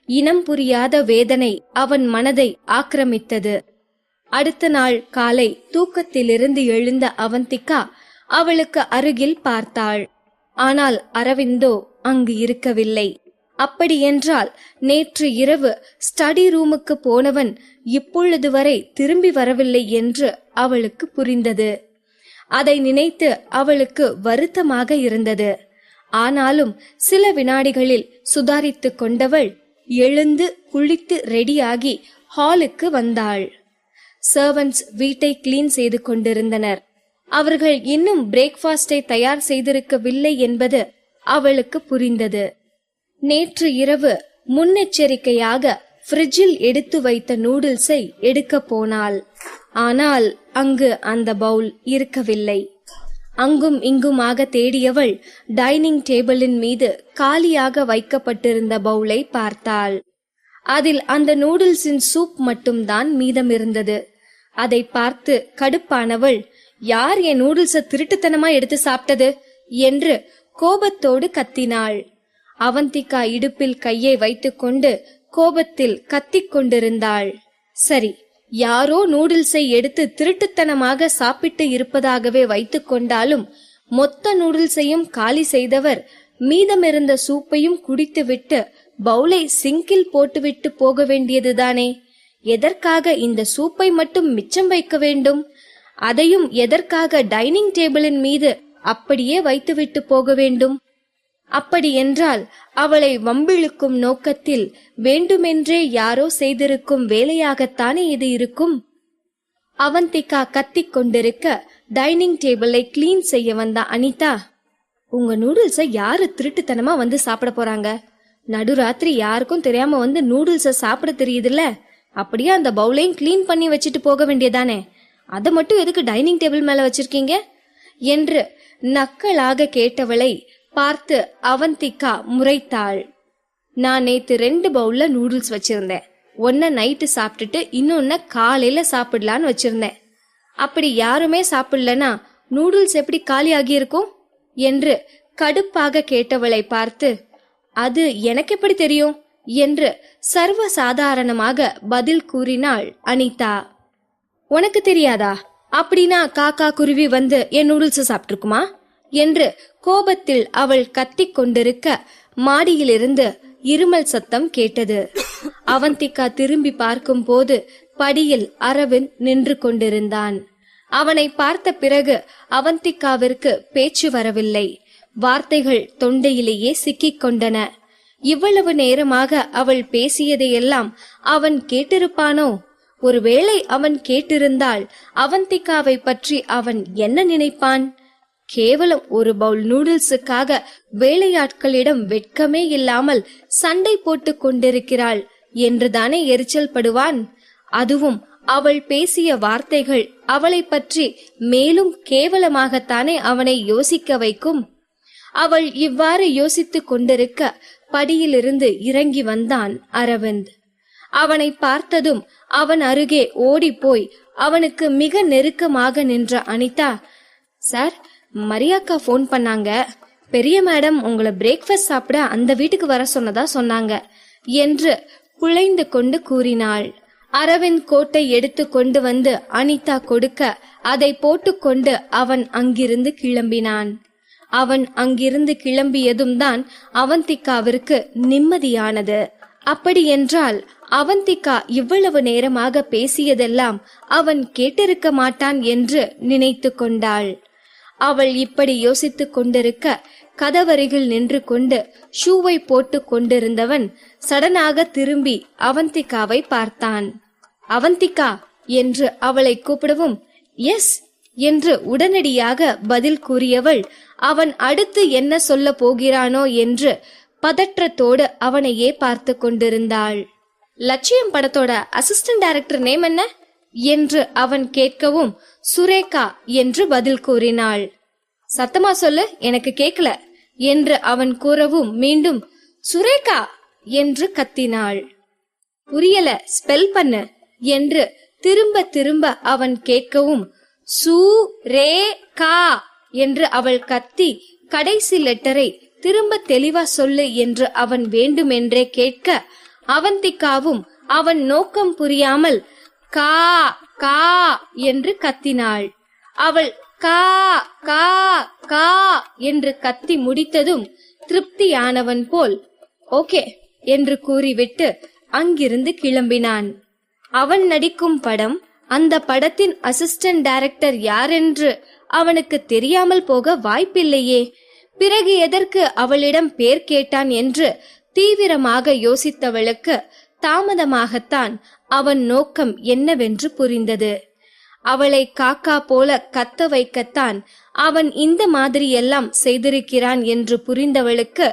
இனம் புரியாத வேதனை அவன் மனதை ஆக்கிரமித்தது. அடுத்த நாள் காலை தூக்கத்திலிருந்து எழுந்த அவந்திகா அவளுக்கு அருகில் பார்த்தாள். ஆனால் அரவிந்தோ அங்கு இருக்கவில்லை. அப்படியென்றால் நேற்று இரவு ஸ்டடி ரூமுக்கு போனவன் இப்பொழுது வரை திரும்பி வரவில்லை என்று அவளுக்கு புரிந்தது. அதை நினைத்து அவளுக்கு வருத்தமாக இருந்தது. ஆனாலும் சில வினாடிகளில் சுதாரித்து கொண்டவள் எழுந்து குளித்து ரெடியாகி ஹாலுக்கு வந்தாள். சர்வன்ட்ஸ் வீட்டை கிளீன் செய்து கொண்டிருந்தனர். அவர்கள் இன்னும் பிரேக்ஃபாஸ்டை தயார் செய்திருக்கவில்லை என்பது அவளுக்கு புரிந்தது. நேற்று இரவு முன்னெச்சரிக்கையாக ஃப்ரிட்ஜில் எடுத்து வைத்த நூடுல்ஸை எடுக்க போனாள். ஆனால் அங்கு அந்த பவுல் இருக்கவில்லை. அங்கும் இங்குமாக தேடியவள் டைனிங் டேபிளின் மீது காலியாக வைக்கப்பட்டிருந்த பவுலை பார்த்தாள். அதில் அந்த நூடுல்ஸின் சூப் மட்டும்தான் மீதம் இருந்தது. அதை பார்த்து கடுப்பானவள், யார் என் நூடுல்ஸை திருட்டுத்தனமா எடுத்து சாப்பிட்டது என்று கோபத்தோடு கத்தினாள். அவந்திகா இடுப்பில் கையை வைத்துக்கொண்டு கோபத்தில் கத்திக் கொண்டிருந்தாள். சரி, யாரோ நூடுல்ஸை எடுத்து திருட்டுத்தனமாக சாப்பிட்டு இருப்பதாகவே வைத்துக் கொண்டாலும் மொத்த நூடுல்ஸையும் காலி செய்தவர் மீதமிருந்த சூப்பையும் குடித்துவிட்டு பவுலை சிங்கில் போட்டுவிட்டு போக வேண்டியதுதானே. எதற்காக இந்த சூப்பை மட்டும் மிச்சம் வைக்க வேண்டும்? அதையும் எதற்காக டைனிங் டேபிளின் மீது அப்படியே வைத்துவிட்டு போக வேண்டும்? அப்படி என்றால் அவளை வம்பிழுக்கும் நோக்கத்தில் வேண்டுமென்றே யாரோ செய்திருக்கும் வேலையாகத்தானே இது இருக்கும். அவந்திகா கத்திக் கொண்டிருக்க டைனிங் டேபிளை கிளீன் செய்ய வந்த அனிதா, உங்க நூடுல்ஸை யாரு திருட்டுத்தனமா வந்து சாப்பிட போறாங்க? நடுராத்திரி யாருக்கும் தெரியாம வந்து நூடுல்ஸை சாப்பிட தெரியுதுல்ல, அப்படியே அந்த பவுலையும் கிளீன் பண்ணி வச்சுட்டு போக வேண்டியதானே, அதை மட்டும் எதுக்கு டைனிங் டேபிள் மேல வச்சிருக்கீங்க என்று நக்கலாக கேட்டவளை பார்த்து அவந்திகா முறைத்தாள். நான் நேத்து 2 பவுல்ல நூடுல்ஸ் வச்சிருந்தேன். ஒன்ன நைட்டு சாப்பிட்டுட்டு இன்னொன்ன காலையில சாப்பிடலான்னு வச்சிருந்தேன். அப்படி யாருமே சாப்பிடலனா நூடுல்ஸ் எப்படி காலி ஆகியிருக்கும் என்று கடுப்பாக கேட்டவளை பார்த்து, அது எனக்கு எப்படி தெரியும் என்று சர்வசாதாரணமாக பதில் கூறினாள் அனிதா. உனக்கு தெரியாதா? அப்படின்னா காக்கா குருவி வந்து என் நூடுல்ஸ் சாப்பிட்டுருக்குமா என்று கோபத்தில் அவள் கத்திக் கொண்டிருக்க மாடியிலிருந்து இருமல் சத்தம் கேட்டது. அவந்திகா திரும்பி பார்க்கும் போது படியில் அரவிந்த் நின்று கொண்டிருந்தான். அவனை பார்த்த பிறகு அவந்திகாவிற்கு பேச்சு வரவில்லை. வார்த்தைகள் தொண்டையிலேயே சிக்கிக் கொண்டன. இவ்வளவு நேரமாக அவள் பேசியதையெல்லாம் அவன் கேட்டிருப்பானோ? ஒருவேளை அவன் கேட்டிருந்தால் அவந்திகாவை பற்றி அவன் என்ன நினைப்பான்? கேவலம் ஒரு பவுல் நூடுல்ஸுக்காக வேலையாட்களிடம் வெட்கமே இல்லாமல் சண்டை போட்டு கொண்டிருக்கிறாள் என்றுதானே எரிச்சல் படுவான். அதுவும் அவள் பேசிய வார்த்தைகள் அவளை பற்றி மேலும் கேவலமாகத்தானே அவனை யோசிக்க வைக்கும். அவள் இவ்வாறு யோசித்துக் கொண்டிருக்க படியிலிருந்து இறங்கி வந்தான் அரவிந்த். அவனை பார்த்ததும் அவன் அருகே ஓடிப்போய் அவனுக்கு மிக நெருக்கமாக நின்ற அனிதா, சார், மரியாக்கா போன் பண்ணாங்க. பெரிய மேடம் உங்களை பிரேக்ஃபாஸ்ட் சாப்பிட அந்த வீட்டுக்கு வர சொன்னதா சொன்னாங்க என்று குழைந்து கொண்டு கூறினாள். அரவிந்த் கோட்டை எடுத்து கொண்டு வந்து அனிதா கொடுக்க அதை போட்டுக்கொண்டு அவன் அங்கிருந்து கிளம்பினான். அவன் அங்கிருந்து கிளம்பியதும் தான் அவந்திகாவிற்கு நிம்மதியானது. அப்படியென்றால் அவந்திகா இவ்வளவு நேரமாக பேசியதெல்லாம் அவன் கேட்டிருக்க மாட்டான் என்று நினைத்து கொண்டாள். அவள் இப்படி யோசித்துக் கொண்டிருக்க கதவருகில் நின்று கொண்டு ஷூவை போட்டு கொண்டிருந்தவன் சடனாக திரும்பி அவந்திகாவை பார்த்தான். அவந்திகா என்று அவளை கூப்பிடவும் எஸ் என்று உடனடியாக பதில் கூறியவள் அவன் அடுத்து என்ன சொல்ல போகிறானோ என்று பதற்றத்தோடு அவனையே பார்த்து கொண்டிருந்தாள். லட்சியம் படத்தோட அசிஸ்டன்ட் டைரக்டர் நேம் என்ன என்று அவன் கேட்கவும் சுரேகா என்று பதில் கூறினாள். சத்தமா சொல்லு, எனக்கு கேட்கல என்று அவன் கூறவும் மீண்டும் சுரேகா என்று கத்தினாள். புரியல, ஸ்பெல் பண்ணு என்று திரும்ப திரும்ப அவன் கேட்கவும் சு-ரே-கா என்று அவள் கத்தி கடைசி லெட்டரை திரும்ப தெளிவா சொல்லு என்று அவன் வேண்டுமென்றே கேட்க அவந்திகாவும் அவன் நோக்கம் புரியாமல் கா கா என்று கத்தினாள். அவள் கா கா கா என்று கத்தி முடித்ததும் திருப்தியானவன் போல் ஓகே என்று கூறிவிட்டு அங்கிருந்து கிளம்பினான். அவன் நடிக்கும் படம், அந்த படத்தின் அசிஸ்டன்ட் டைரக்டர் யாரென்று அவனுக்கு தெரியாமல் போக வாய்ப்பில்லையே. பிறகு எதற்கு அவளிடம் பேர் கேட்டான் என்று தீவிரமாக யோசித்தவளுக்கு தாமதமாகத்தான் அவன் நோக்கம் என்னவென்று புரிந்தது. அவளை காக்கா போல கத்த வைக்கத்தான் அவன் இந்த மாதிரியெல்லாம் செய்திருக்கிறான் என்று புரிந்தவளுக்கு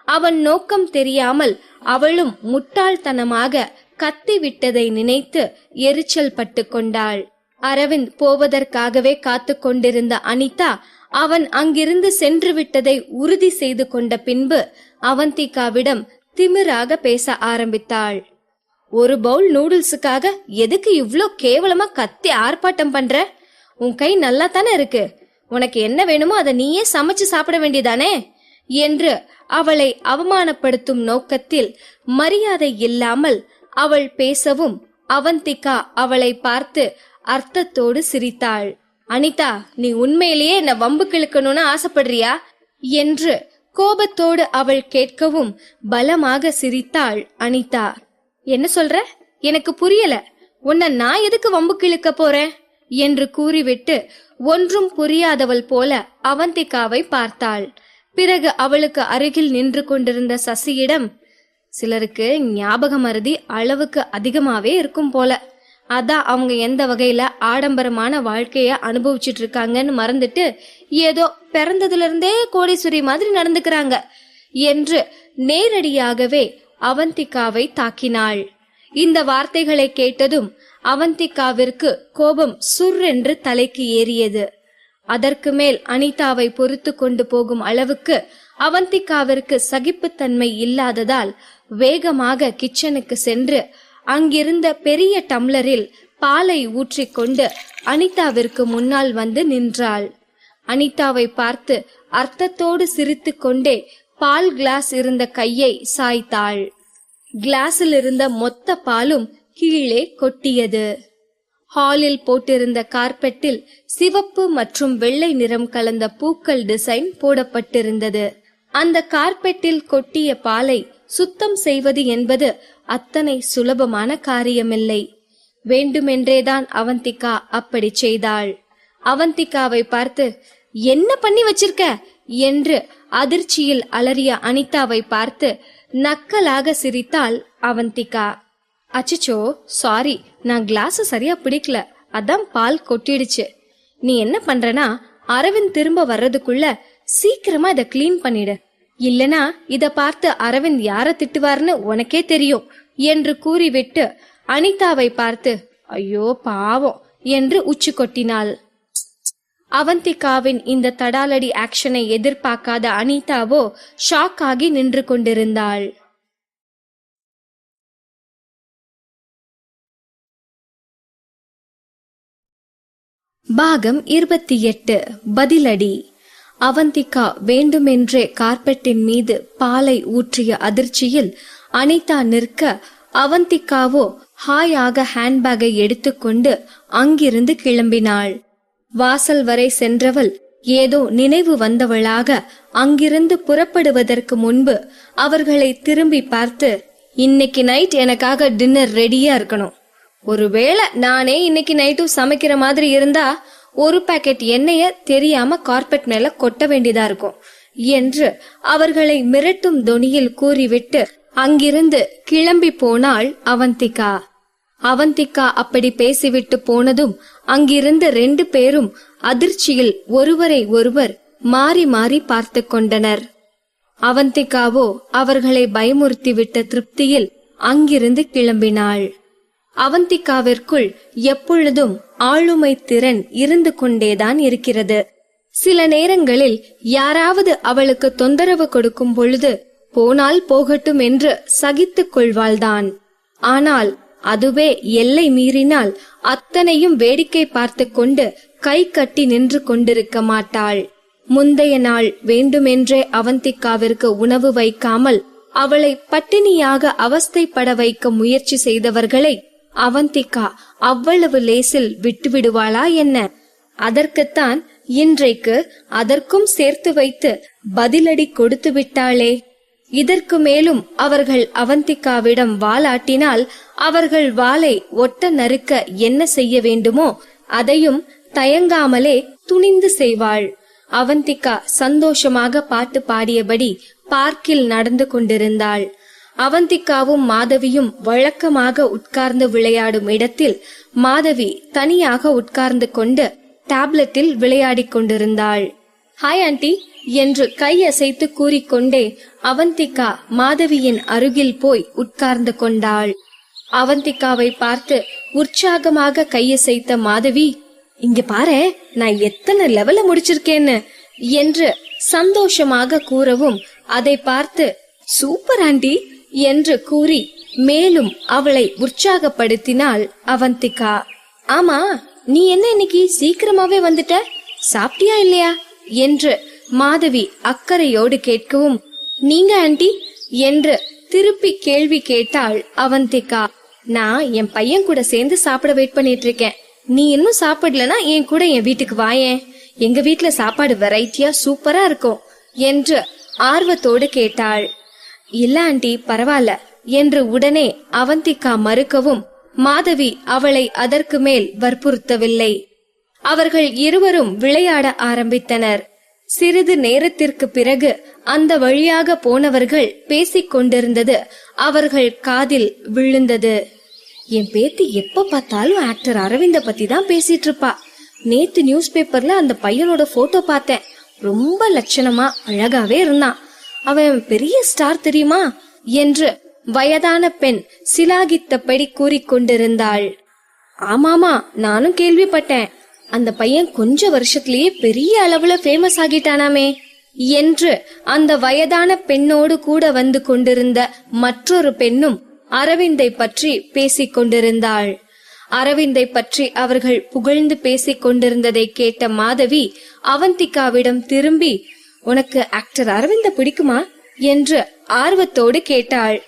அவன் நோக்கம் தெரியாமல் அவளும் முட்டாள்தனமாக கத்திவிட்டதை நினைத்து எரிச்சல் பட்டு கொண்டாள். அரவிந்த் போவதற்காகவே காத்து கொண்டிருந்த அனிதா அவன் அங்கிருந்து சென்று விட்டதை உறுதி செய்து கொண்ட பின்பு அவந்திகாவிடம் திமிராக பேச ஆரம்பித்தாள். ஒரு பவுல் நூடுல்ஸுக்காக எதுக்கு இவ்ளோ கேவலமா கத்தி ஆர்ப்பாட்டம் பண்ற? உன் கை நல்லா தானே இருக்கு, உனக்கு என்ன வேணுமோ அதை நீயே சமைச்சு சாப்பிட வேண்டியதானே என்று அவளை அவமானப்படுத்தும் நோக்கத்தில் மரியாதை இல்லாமல் அவள் பேசவும் அவந்திகா அவளை பார்த்து அர்த்தத்தோடு சிரித்தாள். அனிதா, நீ உண்மையிலேயே என்ன வம்பு கிழக்கணும்னு ஆசைப்படுறியா என்று கோபத்தோடு அவள் கேட்கவும் பலமாக சிரித்தாள் அனிதா. என்ன சொல்ற? எனக்கு புரியல. உன்னை நான் எதுக்கு வம்பு கிழக்க போறேன் என்று கூறிவிட்டு ஒன்றும் புரியாதவள் போல அவந்திகாவை பார்த்தாள். பிறகு அவளுக்கு அருகில் நின்று கொண்டிருந்த சசியிடம், சிலருக்கு ஞாபக மறதி அளவுக்கு அதிகமாவே இருக்கும் போல, அதான் அவங்க எந்த வகையில ஆடம்பரமான வாழ்க்கைய அனுபவிச்சுட்டு இருக்காங்கன்னு மறந்துட்டு ஏதோ பிறந்ததுல இருந்தே கோடீஸ்வரி மாதிரி நடந்துக்கிறாங்க என்று நேரடியாகவே அவந்திகாவை தாக்கினாள். இந்த வார்த்தைகளை கேட்டதும் அவந்திகாவிற்கு கோபம் சுர்ரென்று தலைக்கு ஏறியது. அதற்கு மேல் அனிதாவை பொறுத்து கொண்டு போகும் அளவுக்கு அவந்திகாவிற்கு சகிப்புத்தன்மை இல்லாததால் வேகமாக கிச்சனுக்கு சென்று அங்கிருந்த பெரிய டம்ளரில் பாலை ஊற்றிக்கொண்டு அனிதாவிற்கு முன்னால் வந்து நின்றாள். அனிதாவை பார்த்து அர்த்தத்தோடு சிரித்து கொண்டே பால் கிளாஸ் இருந்த கையை சாய்த்தாள். கிளாஸில் இருந்த மொத்த பாலும் கீழே கொட்டியது. ஹாலில் போட்டிருந்த கார்பெட்டில் சிவப்பு மற்றும் வெள்ளை நிறம் கலந்த பூக்கள் டிசைன் போடப்பட்டிருந்தது. அந்த கார்பெட்டில் கொட்டிய பாலை சுத்தம் செய்வது என்பது அத்தனை சுலபமான காரியமில்லை. வேண்டுமென்றேதான் அவந்திகா அப்படி செய்தாள். அவந்திகாவை பார்த்து, என்ன பண்ணி வச்சிருக்க என்று அதிர்ச்சியில் அலறிய அனிதாவை பார்த்து நக்கலாக சிரித்தாள் அவந்திகா. அச்சச்சோ, சாரி, நான் கிளாஸ் சரியா பிடிக்கல, அதான் பால் கொட்டிடுச்சு. நீ என்ன பண்றனா, அரவிந்த் திரும்ப வர்றதுக்குள்ள சீக்கிரமா இத கிளீன் பண்ணிடு, இல்லனா இத பார்த்து அரவிந்த் யார திட்டுவார்னு உனக்கே தெரியும் என்று கூறிவிட்டு அனிதாவை பார்த்து ஐயோ பாவம் என்று உச்சி கொட்டினாள். அவந்திகாவின் இந்த தடாலடி ஆக்ஷனை எதிர்பார்க்காத அனிதாவோ ஷாக் ஆகி நின்று கொண்டிருந்தாள். பாகம் 28. பதிலடி. அவந்திகா வேண்டுமென்றே கார்பெட்டின் மீது பாலை ஊற்றிய அதிர்ச்சியில் அனிதா நிற்க, அவந்திகாவோ ஹாயாக ஹேண்ட்பேக்கை எடுத்துக்கொண்டு அங்கிருந்து கிளம்பினாள். வாசல் வரை சென்றவள் ஏதோ நினைவு வந்தவளாக அங்கிருந்து புறப்படுவதற்கு முன்பு அவர்களை திரும்பி பார்த்து, இன்னைக்கு நைட் எனக்காக டின்னர் ரெடியா இருக்கணும். ஒருவேளை நானே இன்னைக்கு நைட்டும் சமைக்கிற மாதிரி இருந்தா ஒரு பாக்கெட் எண்ணெய தெரியாம கார்பெட் மேல கொட்ட வேண்டியதா இருக்கும் என்று அவர்களை மிரட்டும் தொனியில் கூறிவிட்டு அங்கிருந்து கிளம்பி போனாள் அவந்திகா. அவந்திகா அப்படி பேசிவிட்டு போனதும் அங்கிருந்த 2 பேரும் அதிர்ச்சியில் ஒருவரை ஒருவர் மாறி மாறி பார்த்து கொண்டனர். அவந்திகாவோ அவர்களை பயமுறுத்திவிட்ட திருப்தியில் அங்கிருந்து கிளம்பினாள். அவந்திகாவிற்குள் எப்பொழுதும் ஆளுமை திறன் இருந்து கொண்டேதான் இருக்கிறது. சில நேரங்களில் யாராவது அவளுக்கு தொந்தரவு கொடுக்கும் பொழுது போனால் போகட்டும் என்று சகித்துக் கொள்வாள்தான். ஆனால் அதுவே எல்லை மீறினால் அத்தனையும் வேடிக்கை பார்த்து கொண்டு கை கட்டி நின்று கொண்டிருக்க மாட்டாள். முந்தைய நாள் வேண்டுமென்றே அவந்திகாவிற்கு உணவு வைக்காமல் அவளை பட்டினியாக அவஸ்தைப்பட வைக்க முயற்சி செய்தவர்களை அவந்திகா அவ்வளவு லேசில் விட்டுவிடுவாளா என்ன? அதற்குத்தான் இன்றைக்கு அதற்கும் சேர்த்து வைத்து பதிலடி கொடுத்து விட்டாளே. இதற்கு மேலும் அவர்கள் அவந்திகாவிடம் வாலாட்டினால் அவர்கள் வாளை ஒட்ட நறுக்க என்ன செய்ய வேண்டுமோ அதையும் தயங்காமலே துணிந்து செய்வாள். அவந்திகா சந்தோஷமாக பாட்டு பாடியபடி பார்க்கில் நடந்து கொண்டிருந்தாள். அவந்திகாவும் மாதவியும் வழக்கமாக உட்கார்ந்து விளையாடும் இடத்தில் மாதவி தனியாக உட்கார்ந்து கொண்டு டேப்லெட்டில் விளையாடிக் கொண்டிருந்தாள். ஹாய் ஆண்டி என்று கையசைத்து கூறிக்கொண்டே அவந்திகா மாதவியின் அருகில் போய் உட்கார்ந்து கொண்டாள். அவந்திகாவை பார்த்து உற்சாகமாக கையசைத்த மாதவி, இங்க பாரு நான் எத்தனை லெவல முடிச்சிருக்கேன்னு என்று சந்தோஷமாக கூறவும் அதை பார்த்து சூப்பர் ஆண்டி என்று கூறி மேலும் அவளை உற்சாகப்படுத்தினாள் அவந்திகா. ஆமா, நீ என்ன இன்னைக்கு சீக்கிரமாவே வந்துட்ட, சாப்பிட்டியா இல்லையா என்று மாதவி அக்கறையோடு கேட்கவும், நீங்க ஆண்டி என்று திருப்பி கேள்வி கேட்டாள் அவந்திகா. நான் என் பையன் கூட சேர்ந்து சாப்பிட வெயிட் பண்ணிட்டு இருக்கேன். நீ இன்னும் சாப்பிடலனா என் கூட என் வீட்டுக்கு வாயேன். எங்க வீட்டுல சாப்பாடு வெரைட்டியா சூப்பரா இருக்கும் என்று ஆர்வத்தோடு கேட்டாள். இல்ல ஆண்டி பரவாயில்ல என்று உடனே அவந்திகா மறுக்கவும் மாதவி அவளை அதற்கு மேல் வற்புறுத்தவில்லை. அவர்கள் இருவரும் விளையாட ஆரம்பித்தனர். சிறிது நேரத்திற்கு பிறகு அந்த வழியாக போனவர்கள் பேசிக் கொண்டிருந்தது அவர்கள் காதில் விழுந்தது. என் பேத்தி எப்ப பார்த்தாலும் ஆக்டர் அரவிந்த பத்தி தான் பேசிட்டு இருப்பா. நேத்து நியூஸ் பேப்பர்ல அந்த பையனோட போட்டோ பார்த்தேன். ரொம்ப லட்சணமா அழகாவே இருந்தான். அவன் பெரிய ஸ்டார் தெரியுமா என்று வயதான பெண் சிலாகித்தபடி கூறிக்கொண்டிருந்தாள். ஆமாமா, நானும் கேள்விப்பட்டேன். அந்த பையன் கொஞ்ச வருஷத்திலேயே பெரிய அளவுல ஃபேமஸ் ஆகிட்டானாமே என்று அந்த வயதான பெண்ணோடு கூட வந்து கொண்டிருந்த மற்றொரு பெண்ணும் அரவிந்தை பற்றி பேசிக் கொண்டிருந்தாள். அரவிந்தை பற்றி அவர்கள் புகழ்ந்து பேசிக் கொண்டிருந்ததை கேட்ட மாதவி அவந்திகாவிடம் திரும்பி, உனக்கு ஆக்டர் அரவிந்த பிடிக்குமா என்று ஆர்வத்தோடு கேட்டாள்.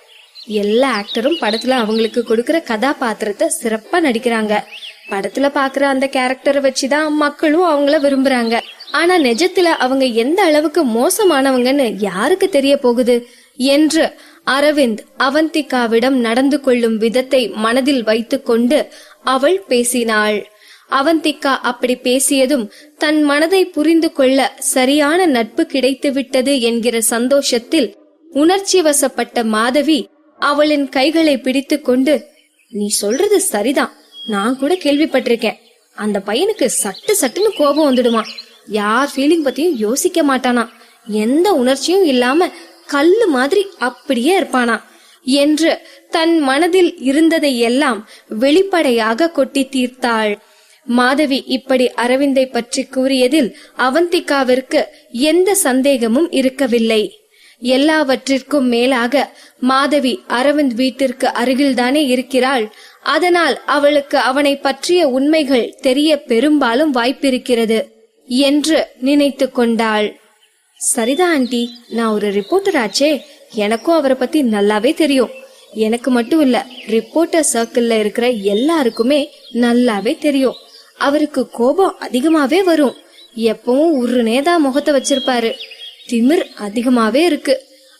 எல்லா ஆக்டரும் படத்துல அவங்களுக்கு கொடுக்கிற கதாபாத்திரத்தை சிறப்பா நடிக்கிறாங்க. படத்துல பாக்குற அந்த கேரக்டரை வச்சுதான் மக்களும் அவங்கள விரும்புறாங்க. ஆனா நிஜத்துல அவங்க எந்த அளவுக்கு மோசமானவங்கன்னு யாருக்கு தெரிய போகுது என்று அரவிந்த் அவந்திகாவிடம் நடந்து கொள்ளும் விதத்தை மனதில் வைத்துக்கொண்டு அவள் பேசினாள். அவந்திகா அப்படி பேசியதும் தன் மனதை புரிந்து கொள்ள சரியான நட்பு கிடைத்து விட்டது என்கிற சந்தோஷத்தில் உணர்ச்சி வசப்பட்ட மாதவி அவளின் கைகளை பிடித்து கொண்டு, நீ சொல்றது சரிதான், நான் கூட கேள்விப்பட்டிருக்கேன். அந்த பையனுக்கு சட்டு சட்டுன்னு கோபம் வந்துடுமா, யார் ஃபீலிங் பத்தியும் யோசிக்க மாட்டானா, எந்த உணர்ச்சியும் இல்லாம கல்லு மாதிரி அப்படியே இருப்பானா என்று தன் மனதில் இருந்ததை எல்லாம் வெளிப்படையாக கொட்டி தீர்த்தாள். மாதவி இப்படி அரவிந்தை பற்றி கூறியதில் அவந்திகாவிற்கு எந்த சந்தேகமும் இருக்கவில்லை. எல்லாவற்றிற்கும் மேலாக மாதவி அரவிந்த் வீட்டிற்கு அருகில்தானே இருக்கிறாள். அதனால் அவளுக்கு அவனை பற்றிய உண்மைகள் தெரிய பெரும்பாலும் வாய்ப்பிருக்கிறது என்று நினைத்து கொண்டாள். சரிதான் ஆண்டி, நான் ஒரு ரிப்போர்ட்டர் ஆச்சே, எனக்கும் அவரை பத்தி நல்லாவே தெரியும். எனக்கு மட்டும் இல்ல, ரிப்போர்ட்டர் சர்க்கிள்ல இருக்கிற எல்லாருக்குமே நல்லாவே தெரியும். அவருக்கு கோபம் அதிகமாவே வரும். எப்பவும் உருனேதான் முகத்தை வச்சிருப்பாரு. திமிர் அதிகமாவே இருக்கு.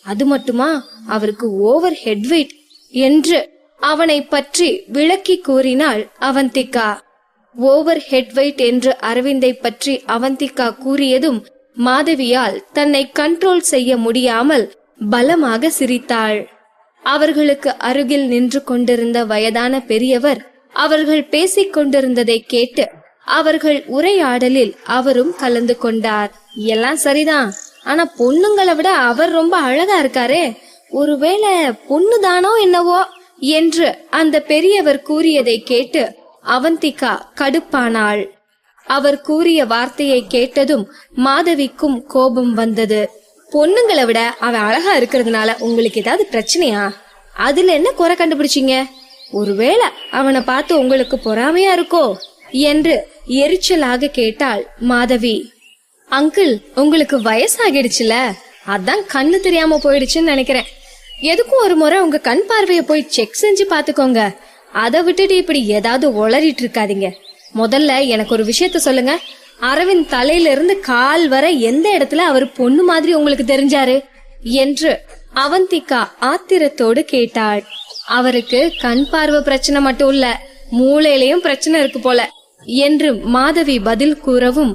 அது மட்டுமா, அவருக்கு ஓவர் ஹெட் வெயிட் என்று அவனை பற்றி விளக்கி கூறினாள் அவந்திகா. ஓவர் ஹெட் வெயிட் என்று அரவிந்தை பற்றி அவந்திகா கூறியதும் மாதவியால் தன்னை கண்ட்ரோல் செய்ய முடியாமல் பலமாக சிரித்தாள். அவர்களுக்கு அருகில் நின்று கொண்டிருந்த வயதான பெரியவர் அவர்கள் பேசிக் கொண்டிருந்ததை கேட்டு அவர்கள் உரையாடலில் அவரும் கலந்து கொண்டார். எல்லாம் சரிதான், ஆனா பொண்ணுங்களை விட அவர் ரொம்ப அழகா இருக்காரே, ஒருவேளை பொண்ணுதானோ என்னவோ என்று அந்த பெரியவர் கூறியதை கேட்டு அவந்திகா கடுப்பானாள். அவர் கூறிய வார்த்தையை கேட்டதும் மாதவிக்கும் கோபம் வந்தது. பொண்ணுங்களை விட அவன் அழகா இருக்கிறதுனால உங்களுக்கு ஏதாவது பிரச்சனையா? அதுல என்ன குறை கண்டுபிடிச்சீங்க? ஒருவேளை அவனை பார்த்து உங்களுக்கு பொறாமையா இருக்கோ என்று எரிச்சலாக கேட்டாள் மாதவி. அங்கிள், உங்களுக்கு வயசாகிடுச்சுல, அதான் கண்ணு தெரியாம போயிடுச்சுன்னு நினைக்கிறேன். எதுக்கும் ஒரு முறை உங்க கண் பார்வைய போய் செக் செஞ்சு பாத்துக்கோங்க. அதை விட்டுட்டு இப்படி ஏதாவது உளறிட்டு இருக்காதீங்க. முதல்ல எனக்கு ஒரு விஷயத்த சொல்லுங்க, அரவிந்த் தலையில இருந்து கால் வரை எந்த இடத்துல அவர் பொண்ணு மாதிரி உங்களுக்கு தெரிஞ்சாரு என்று அவந்திகா ஆத்திரத்தோடு கேட்டாள். அவருக்கு கண் பார்வை பிரச்சனை மட்டும் இல்ல, மூளையிலயும் பிரச்சனை இருக்கு போல என்று மாதவி பதில் கூறவும்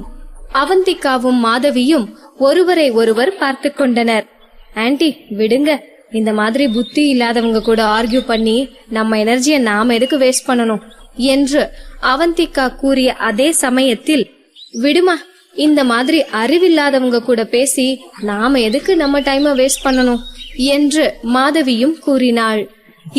அவந்திகாவும் மாதவியும் ஒருவரை ஒருவர் பார்த்து கொண்டனர். ஆன்டி விடுங்க, இந்த மாதிரி புத்தி இல்லாதவங்க கூட ஆர்கியூ பண்ணி நம்ம எனர்ஜியை நாம எதுக்கு வேஸ்ட் பண்ணணும் என்று அவந்திகா கூறிய அதே சமயத்தில், விடுமா, இந்த மாதிரி அறிவில்லாதவங்க கூட பேசி நாம எதுக்கு நம்ம டைமை வேஸ்ட் பண்ணணும் என்று மாதவியும் கூறினாள்.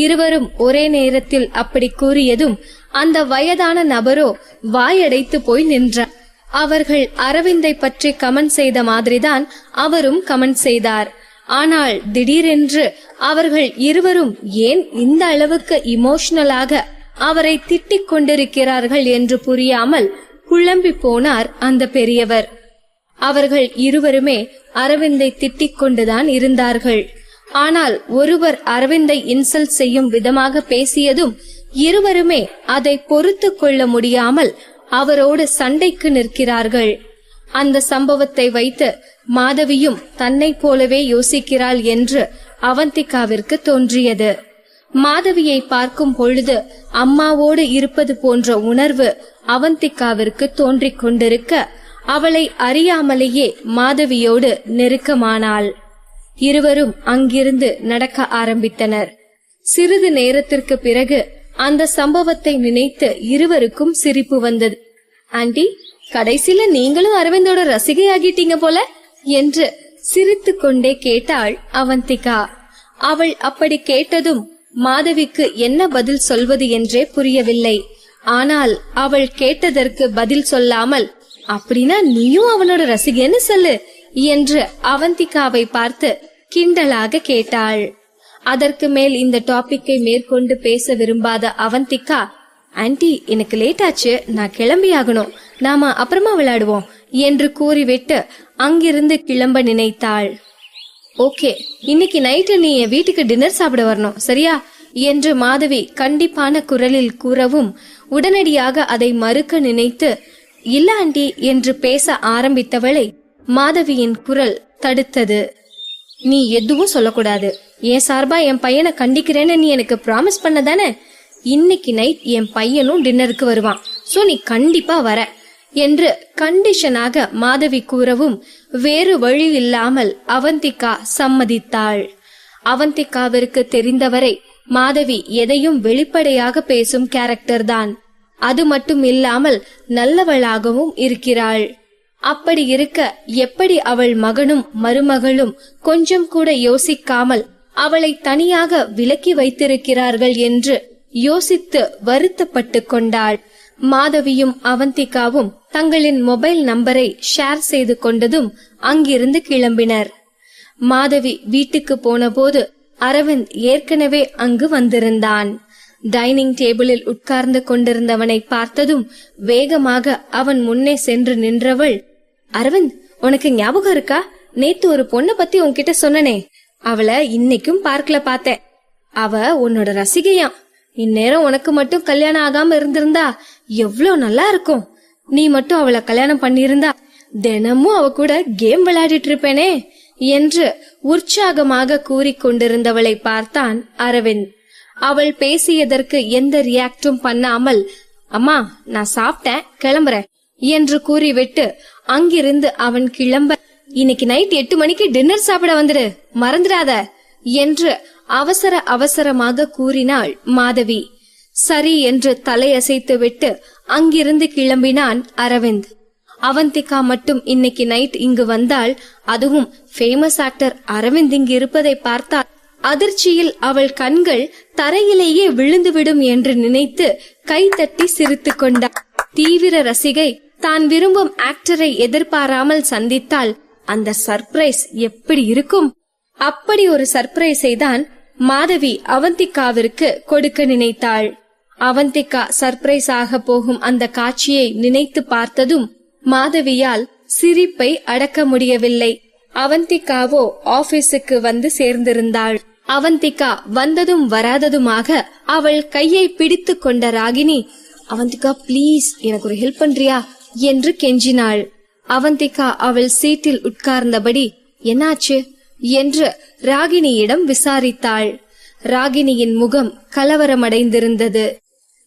இருவரும் ஒரே நேரத்தில் அப்படி கூறியதும் அந்த வயதான நபரோ வாயடைத்து போய் நின்றார். அவர்கள் அரவிந்தை பற்றி கமெண்ட் செய்த மாதிரிதான் அவரும் கமெண்ட் செய்தார். ஆனால் திடீரென்று அவர்கள் இருவரும் ஏன் இந்த அளவுக்கு இமோஷனலாக அவரை திட்டிக் கொண்டிருக்கிறார்கள் என்று புரியாமல் குழம்பி போனார் அந்த பெரியவர். அவர்கள் இருவருமே அரவிந்தை திட்டிக் கொண்டுதான் இருந்தார்கள். ஆனால் ஒருவர் அரவிந்தை இன்சல்ட் செய்யும் விதமாக பேசியதும் இருவருமே அதை பொறுத்து கொள்ள முடியாமல் அவரோடு சண்டைக்கு நிற்கிறார்கள். அந்த சம்பவத்தை வைத்து மாதவியும் தன்னை போலவே யோசிக்கிறாள் என்று அவந்திகாவிற்கு தோன்றியது. மாதவியை பார்க்கும் பொழுது அம்மாவோடு இருப்பது போன்ற உணர்வு அவந்திகாவிற்கு தோன்றிக் கொண்டிருக்க அவளை அறியாமலேயே மாதவியோடு நெருக்கமானாள். இருவரும் அங்கிருந்து நடக்க ஆரம்பித்தனர். சிறிது நேரத்திற்கு பிறகு அந்த சம்பவத்தை நினைத்து இருவருக்கும் சிரிப்பு வந்தது. ஆண்டி, கடைசியில நீங்களும் அரவிந்தோட ரசிகையாகிட்டீங்க போல என்று சிரித்து கொண்டே கேட்டாள் அவந்திகா. அவள் அப்படி கேட்டதும் மாதவிக்கு என்ன பதில் சொல்வது என்றே புரியவில்லை. ஆனால் அவள் கேட்டதற்கு பதில் சொல்லாமல், அப்படின்னா நீயும் அவனோட ரசிகன்னு சொல்லு என்று அவந்திகாவை பார்த்து கிண்டலாக கேட்டாள். அதற்கு மேல் இந்த டாபிக்கை மேற்கொண்டு பேச விரும்பாத அவந்திகா, ஆன்டி எனக்கு லேட் ஆச்சு, நான் கிளம்பியாகணும், நாம அப்புறமா விளையாடுவோம் என்று கூறிவிட்டு அங்கிருந்து கிளம்ப நினைத்தாள். ஓகே, இன்னைக்கு நைட்டு நீ என் வீட்டுக்கு டின்னர் சாப்பிட வரணும், சரியா என்று மாதவி கண்டிப்பான குரலில் கூறவும் உடனடியாக அதை மறுக்க நினைத்து, இல்ல ஆண்டி என்று பேச ஆரம்பித்தவளை மாதவியின் குரல் தடுத்தது. நீ எதுவும் சொல்லக்கூடாது, என் சார்பா என் பையனை கண்டிக்கிறேன்னு நீ எனக்கு ப்ராமிஸ் பண்ணதானே? இன்னைக்கு நைட் என் பையனும் டின்னருக்கு வருவான், சோ நீ கண்டிப்பா வர என்று கண்டிஷனாக மாதவி கூறவும் வேறு வழி இல்லாமல் அவந்திகா சம்மதித்தாள். அவந்திகாவிற்கு தெரிந்தவரை மாதவி எதையும் வெளிப்படையாக பேசும் கேரக்டர் தான். அது மட்டும் இல்லாமல் நல்லவளாகவும் இருக்கிறாள். அப்படி இருக்க எப்படி அவள் மகனும் மருமகளும் கொஞ்சம் கூட யோசிக்காமல் அவளை தனியாக விலக்கி வைத்திருக்கிறார்கள் என்று யோசித்து வருத்தப்பட்டு கொண்டாள். மாதவியும் அவந்திகாவும் தங்களின் மொபைல் நம்பரை ஷேர் செய்து கொண்டதும் அங்கிருந்து கிளம்பினர். மாதவி வீட்டுக்கு போனபோது அரவிந்த் ஏற்கனவே அங்கு வந்திருந்தான். டைனிங் டேபிளில் உட்கார்ந்து கொண்டிருந்தவனை பார்த்ததும் வேகமாக அவன் முன்னே சென்று நின்றவள், அரவிந்த், உனக்கு ஞாபகம் இருக்கா? நேத்து ஒரு பொண்ண பத்தி உன்கிட்ட சொன்னனே, அவளை இன்னைக்கும் பார்க்கல பார்த்தேன். அவ உன்னோட ரசிகையாம். இந்நேரம் உனக்கு மட்டும் கல்யாணம் ஆகாம இருந்திருந்தா எவ்வளவு நல்லா இருக்கும். நீ மட்டும் அவளை கல்யாணம் பண்ணியிருந்தா தினமும் அவ கூட கேம் விளையாடிட்டு இருப்பேனே என்று உற்சாகமாக கூறிக்கொண்டிருந்தவளை பார்த்தான் அரவிந்த். அவள் பேசியதற்கு எந்த ரியாக்டும் பண்ணாமல், அம்மா நான் சாப்பிட்டேன், கிளம்புறேன் என்று கூறிவிட்டு அங்கிருந்து அவன் கிளம்ப, இன்னைக்கு நைட் 8 மணிக்கு டின்னர் சாப்பிட வந்துடு, மறந்துடாத என்று அவசரமாக கூறினாள் மாதவி. சரி என்று தலையசைத்து விட்டு அங்கிருந்து கிளம்பினான் அரவிந்த். அவந்திகா மட்டும் இன்னைக்கு நைட் இங்கு வந்தால், அதுவும் ஃபேமஸ் ஆக்டர் அரவிந்த் இங்கு இருப்பதை பார்த்தால் அதிர்ச்சியில் அவள் கண்கள் தரையிலேயே விழுந்துவிடும் என்று நினைத்து கைதட்டி சிரித்து கொண்டாள். தீவிர ரசிகை தான் விரும்பும் ஆக்டரை எதிர்பாராமல் சந்தித்தால் அந்த சர்ப்ரைஸ் எப்படி இருக்கும்? அப்படி ஒரு சர்ப்ரைஸை தான் மாதவி அவந்திகாவிற்கு கொடுக்க நினைத்தாள். அவந்திகா சர்ப்ரைஸ் ஆக போகும் அந்த காட்சியை நினைத்து பார்த்ததும் மாதவியால் சிரிப்பை அடக்க முடியவில்லை. அவந்திகாவோ ஆபீஸுக்கு வந்து சேர்ந்திருந்தாள். அவந்திகா வந்ததும் வராததுமாக அவள் கையை பிடித்து கொண்ட ராகினி, அவந்திகா ப்ளீஸ் எனக்கு ஒரு ஹெல்ப் பண்றியா என்று கெஞ்சினாள். அவந்திகா அவள் சீட்டில் உட்கார்ந்தபடி, என்னாச்சு என்று ராகினியிடம் விசாரித்தாள். ராகினியின் முகம் கலவரமடைந்திருந்தது.